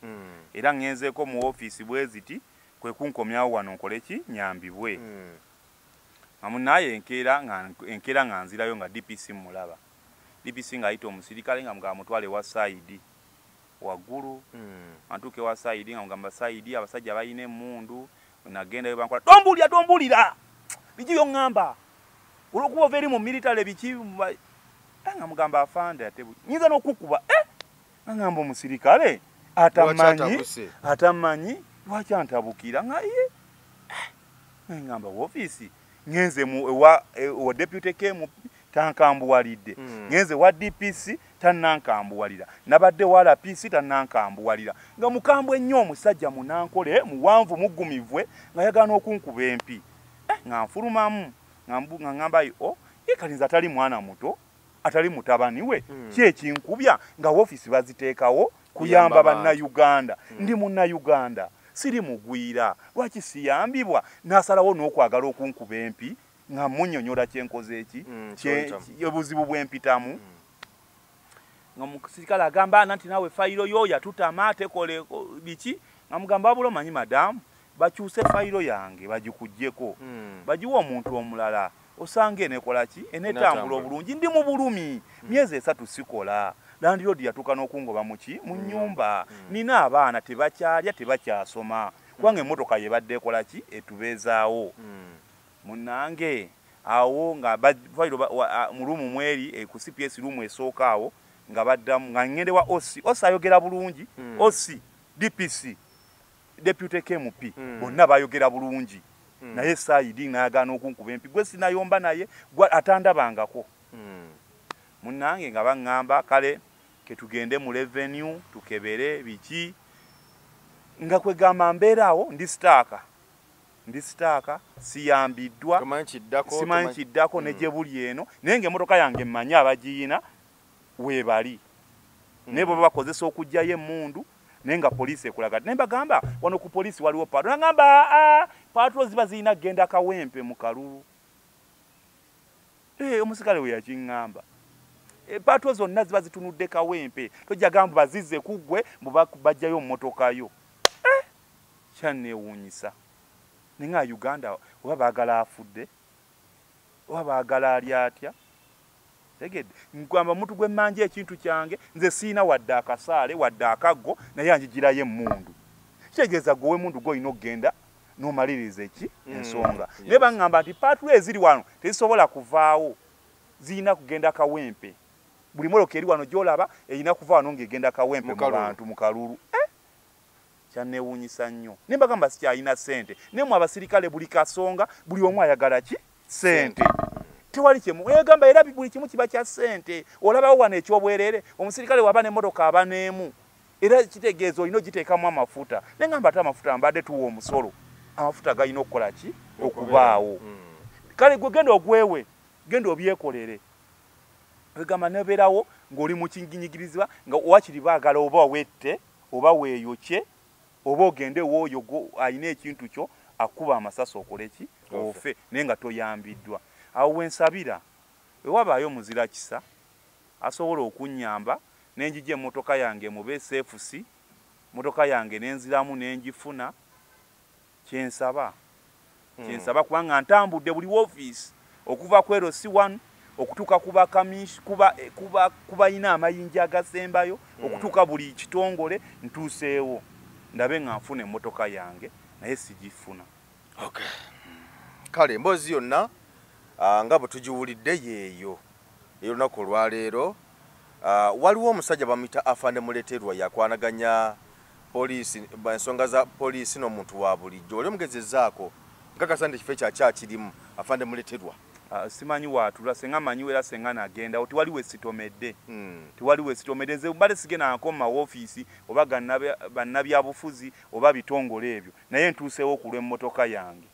era ŋŋenzeeko mu woofiisi bwe ziti kwe kunkomyawo wano nkole ki nyambibwe naye enkeera nga nzirayo nga DPC mulaba DPC ng'ayita omusirikale nga mugamba mutwale wa Saidi waggulu antuuke wa Saidi nga mugamba Saidi abasajja balina emmundu nagendayo bankola tombuulira biki byoŋŋamba olwokuba ova eri mu militale biki nga mugamba afande ate nyinza n'okukuba ngamba omusirikale atamanyi lwaki antabukira nga ngamba woofiisi ngenze wa deputy KMP tankambuwalidde ngenze wa DPC tannankambuwalira nabadde wa RPC tannankambuwalira nga mukambwe nnyo omusajja munankole muwanvu muggumivwe nga yagana okunkuba empi nga nfulumamu nga ŋŋambayo yekalinza atali mwana muto atali mutabani we ki ekinkubya nga woofiisi baziteekawo kuyamba bannayuganda ndi munnayuganda siri mugwira lwaki siyambibwa nasalawo n'okwagala okunkuba empi nga munnyonnyola kyenkoze eki obuzibu bwempitamu nga musirikale agamba nti nawe fayiro yo yatutama tekole biki nga mugamba wabula omanyi madamu bakyuse fayiro yange bagikugyeko bagiwa omuntu omulala osanga enekola ki enetambula obulungi ndi mu bulumi myezi 3 sikola landlord yatuuka n'okungoba muki mu nnyumba nina abaana tebakyalya tebakyasoma kubanga emmotoka yebadde ekola ki etubeezaawo munnange awo nga fayiro mu lumu mweri ku CPS lumu esooka awo nga baddamu nga ngende wa osi ayogera bulungi osi DPC deputy KMP bonna bayogera bulungi naye saidi nayagana okunkuba empi gwe sinayomba naye atandabangako munnange nga baŋŋamba kale ketugende mu revenue tukebere biki nga kwegamba mbeeraawo ndi sitaaka siyambiddwa simanyi kiddako negye buli eno naye ng'emmotoka yange mmanyi abagiyina weebali naye bo bakozesa okugjayo emmundu naye nga poliisi ekulaga naye mbagamba wano ku poliisi waliwo patro nagamba patro ziba zirina kgenda kawempe mu kalulu omusikale we yakiŋŋamba patro zonna ziba zitunudde kawempe tojja gamba bazizze kuggwe bajjayo mu mmotoka yo kyanneewuunyisa naye nga Uganda oba baagala afudde oba baagala ali atya tegedde nkugamba mutu gwe mmanja ekintu kyange nze siina wadde akasaale wadde akaggo naye anjigirayo emmundu kitegeeza gwe mundu gw'olina okgenda n'omaliriza eki ensonga naye baŋŋamba nti paatulo eziri wano tezisobola kuvaawo zirina kugenda kawempe buli mmotoka eri wano gy'olaba erina kuva wano ng'egenda kawempe mu bantu mu kalulu kyanneewuunyisa nnyo naye mbagamba sikyalina ssente naye mu abasirikale buli kasonga buli omu ayagala ki ssente tewali kyemu egamba era buli kimu kiba kya ssente olabawo wano ekyobwerere omusirikale waba n'emmotoka aba n'emu era kitegeeza olina ogiteekamu amafuta naye ngamba ate amafuta mbadde tuwa omusolo amafuta galina okukola ki okubaawo kale gwe genda ogwewe genda obyekolere egamba nebeerawo ng'oli mu kinginyigirizibwa nga wakiri baagala oba wette oba weeyokye oba ogende w'oyo alina ekintu kyo akuba amasasi okole ki ofe naye nga toyambiddwa awo wensabira wewabaayo muzira kisa asobola okunnyamba nenjija emmotoka yange mube sefusi motoka yange nenziramu nenjifuna kyensaba kubanga ntambudde buli woofiisi okuva ku LC1 okutuuka kuba kamish kuba ina amayinja agasembayo okutuuka buli kitongole ntuuseewo ndabe nga nfuna emmotoka yange naye sigifuna. Okay. Kale mbozi yonna nga bwe tugiwulidde yeeyo olunaku olwaleero waliwo omusajja bamuyita Afande Muleterwa yakwanaganya poliisi ensonga za poliisi n'omuntu wa bulijjo oli omugezezzaako nkakasa nti ekifo kyakyakirimu Afande Muleterwa. Simanyi watula senga manyiwo era senga nagenda oti waliwo esitomedde tiwaliwo esitomedde nze mbale sigenda nkoma woofiisi oba bannabyabufuzi oba bitongole ebyo naye ntuuseewo ku lw'emmotoka yange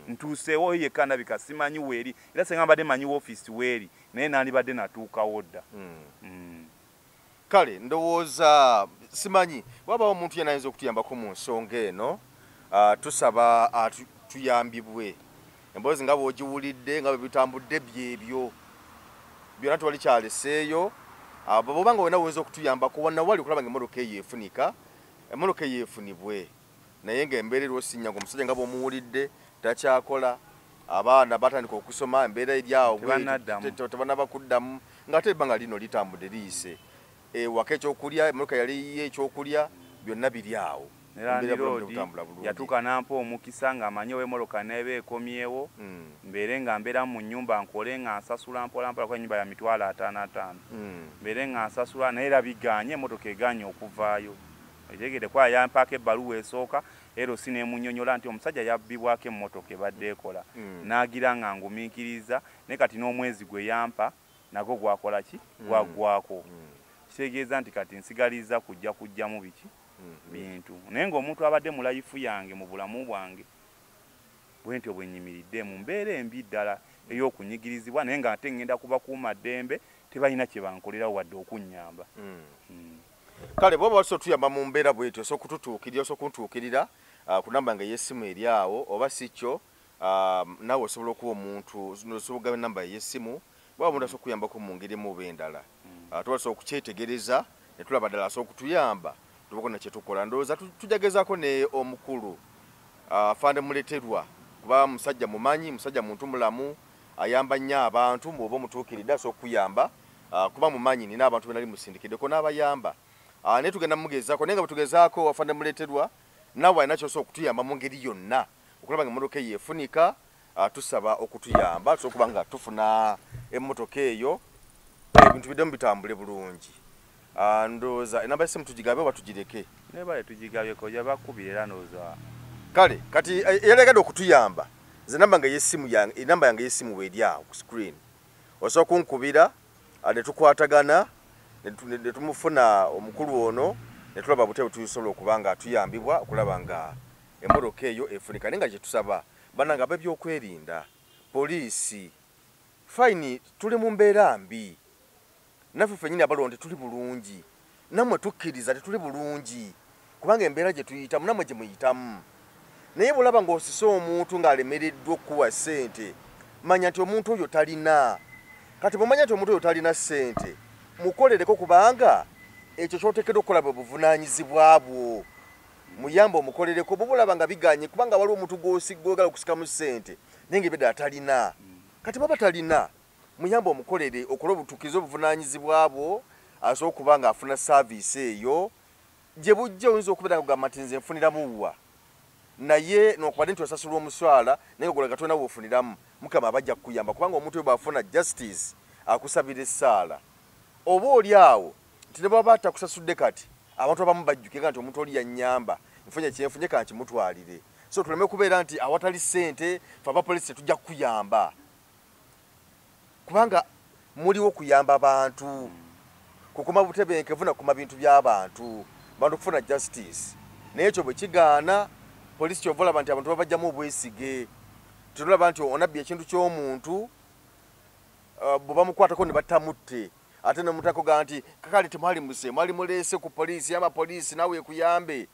ntuuseewo yekka ndabika simanyi weeri era senga mbadde manyi woofiisi weeri naye nandibadde natuukawo dda. Kale ndowooza simanyi wabawo omuntu yenna ayinza okutuyambako mu nsonga eno tusaba tuyambibwe emboozi nga bw'ogiwulidde nga bwe bitambudde byebyo byonna tewali kyaleseeyo bwoba nga wena woyinza okutuyambako wonna wali okulaba nga emmotoka eyo efunika emmotoka eyo efunibwe naye ng'embeera eriwo sinnya nga omusajja nga bw'omuwulidde takyakola abaana batandika okusoma embeera eri awo tebannaba kuddamu ng'ate ebbanga lino litambudde liyise waka ekyokulya emmotoka yali ekyokulya byonna biri awo yatuuka nampa omukisa nga amanyi w'emmotoka neeba ekomyewo mbeere nga mbeera mu nnyumba nkole nga nsasula mpolampola kuba ennyumba ya $55 mbeere nga nsasula naye era biganye emmotoka eganye okuvaayo etegedde kuba yampaako ebbaluwa esooka LC nemunnyonnyola nti omusajja yabbibwako emmotoka ebadde ekola n'agira nga ngumiikiriza naye kati n'omwezi gwe yampa nagwo gwakola ki gwaggwako kitegeeza nti kati nsigaliza kujjamu biki bintu naye ng'omuntu abadde mu layifu yange mu bulamu bwange bwentyo bwennyimiridde mu mbeera embi ddala ey'okunyigirizibwa naye nga ate ngenda kubakuuma ddembe tebalina kye bankolerawo wadde okunnyamba. kale bwoba waso tuyamba mu mbeera bwetyo so kututuukirira so kuntuukirira ku namba yange y'essimu eri awo oba si kyo naawe osobola okuba omuntu osobola namba y'essimu bwaba omuntu asobola okuyambako mu ngeri mu b'endala tubasobola okukyetegereza ne tulaba ddala asobola okutuyamba tubako na kye tukola ndowooza tujagezaako ne omukulu Afande Muleterwa kuba musajja mumanyi musajja muntu mulamu ayamba nnyo abantu bw'oba omutuukiridde asobola okuyamba kuba mumanyi nina abantu benali musindikiddeko n'abayamba naye tugenda mugezaako naye nga bwetugezaako Afande Muleterwa naawe alina kyosobola okutuyamba mu ngeri yonna okulaba nga emmotoka eyo efunika tusaba okutuyamba tusobola okuba nga tufuna emmotoka eyo ebintu biddemu bitambule bulungi ndowooza enamba y'essimu tugigabe oba tugireke nebale tugigabyeko yabakubira era ndowooza kale kati eyalegadde okutuyamba nze enamba yange y'essimu weeri awo ku screen osobola kunkubira ne tukwatagana ne tumufuna omukulu ono ne tulaba butebe tusobola okuba nga tuyambibwa okulaba nga emmotoka eyo efunika naye nga kye tusaba bannange ab'ebyokwerinda poliisi fayini tuli mu mbeera mbi naffe ffennyini abalonde tuli bulungi nammwe tukkiriza tetuli bulungi kubanga embeera gye tuyitamu nammwe gye muyitamu naye bw'olaba ng'osise omuntu ng'alemereddwa okuwa ssente manya nti omuntu oyo talina kati bw'omanya nti omuntu oyo talina ssente mukolereko kubanga ekyo ky'oteekeddwa okukola bwe buvunaanyizibwa bwo muyamba omukolereko bwe bulaba nga biganye kubanga waliwo omuntu gw'ogala okusikamu ssente naye ng'ebyedda talina kati bw'aba talina muyamba omukolere okole obutuukizi obuvunaanyizibwa bwo asobola okuba nga afuna saaviisi eyo gye bujja oyinza okubeera kugamba nti nze nfuniramu wa naye nokubadde nti osasulwa omuswala naye ogola Katonda bw'ofuniramu Mukama abajja kukuyamba kubanga omuntu oyo bw'afuna justice akusabira essaala oba oli awo nti ne bw'aba atakusasudde kati abantu abamu bajjukira nti omuntu oli yannyamba nfunye kyenfunye ka nkimutwalire so tuleme kubeera nti awatali ssente fe abapoliisi tetujja kukuyamba kubanga muliwo kuyamba abantu kukuma butebenkevu nakuma bintu by'abantu bantu kufuna justice naye ekyo bwe kigaana poliisi kyova olaba nti abantu babajjamu obwesige tulaba nti onabbye ekintu ky'omuntu bwe bamukwatako ne battamutte ate ne mutakoga nti kakali temwali muse mwali muleese ku poliisi amapoliisi nawe ekuyambe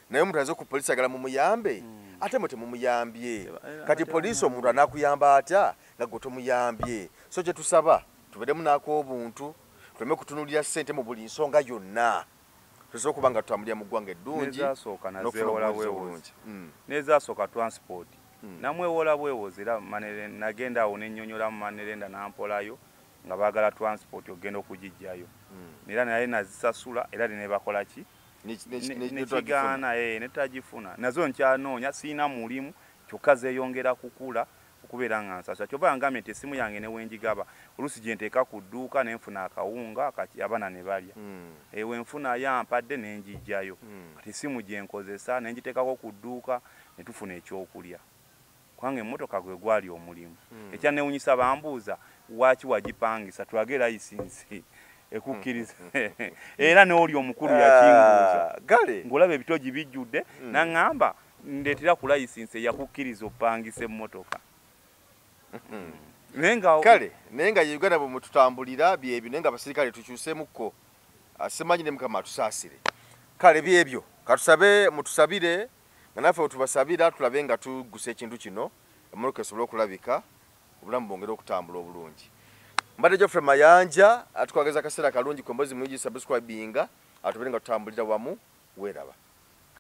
naye omuntu aze ku poliisi agala mumuyambe ate mwe temumuyambye kati poliisi omuntu anaakuyamba atya nga gwe tomuyambye so kye tusaba tubeeremu n'ak'obuntu tuleme kutunulira ssente mu buli nsonga yonna tusobola okuba nga tutambulira mu ggwanga eddungi nezasooka transport namwewola bwewozi era nagenda awo nennyonnyola mu Manerenda nampolayo nga baagala transport ogenda okugijjayo era naye nazisasula era nebakola ki nekigaana netagifuna nazo nkyanoonya siina mulimu kyokka zeeyongera kukula okubeera nga nsasula kyova ngambye nti essimu yange newenjigaba oluusi gye nteeka ku dduuka nenfuna akawunga kati abaana ne balya wenfuna yampadde nenjijjayo kati essimu gye nkozesa nenjiteekako ku dduuka ne tufuna ekyokulya kubanga emmotoka gwe gwali omulimu ekyanewunyisa bambuuza waki wagipangisa tulage layisinsi ekukkiriza era n'oli omukulu yakinguuza ng'olaba ebitogi bijjudde naŋŋamba ndeetera ku layisinsi eyakukkiriza opangisa emmotoka kale naye nga Uganda bwe mututambulira byebyo naye nga abasirikale tukyusemukko simanyi ne Mukama atusaasire kale byebyo katusabe mutusabire nga naffe wetubasabira tulabe nga tugusa ekintu kino emmotoka esobole okulabika obulamu bwongere okutambula obulungi mbadde Geoffrey Mayanja atukwageza akaseera kalungi ku Emboozi Muyugi subscribinga atubeere nga tutambulira wamu weeraba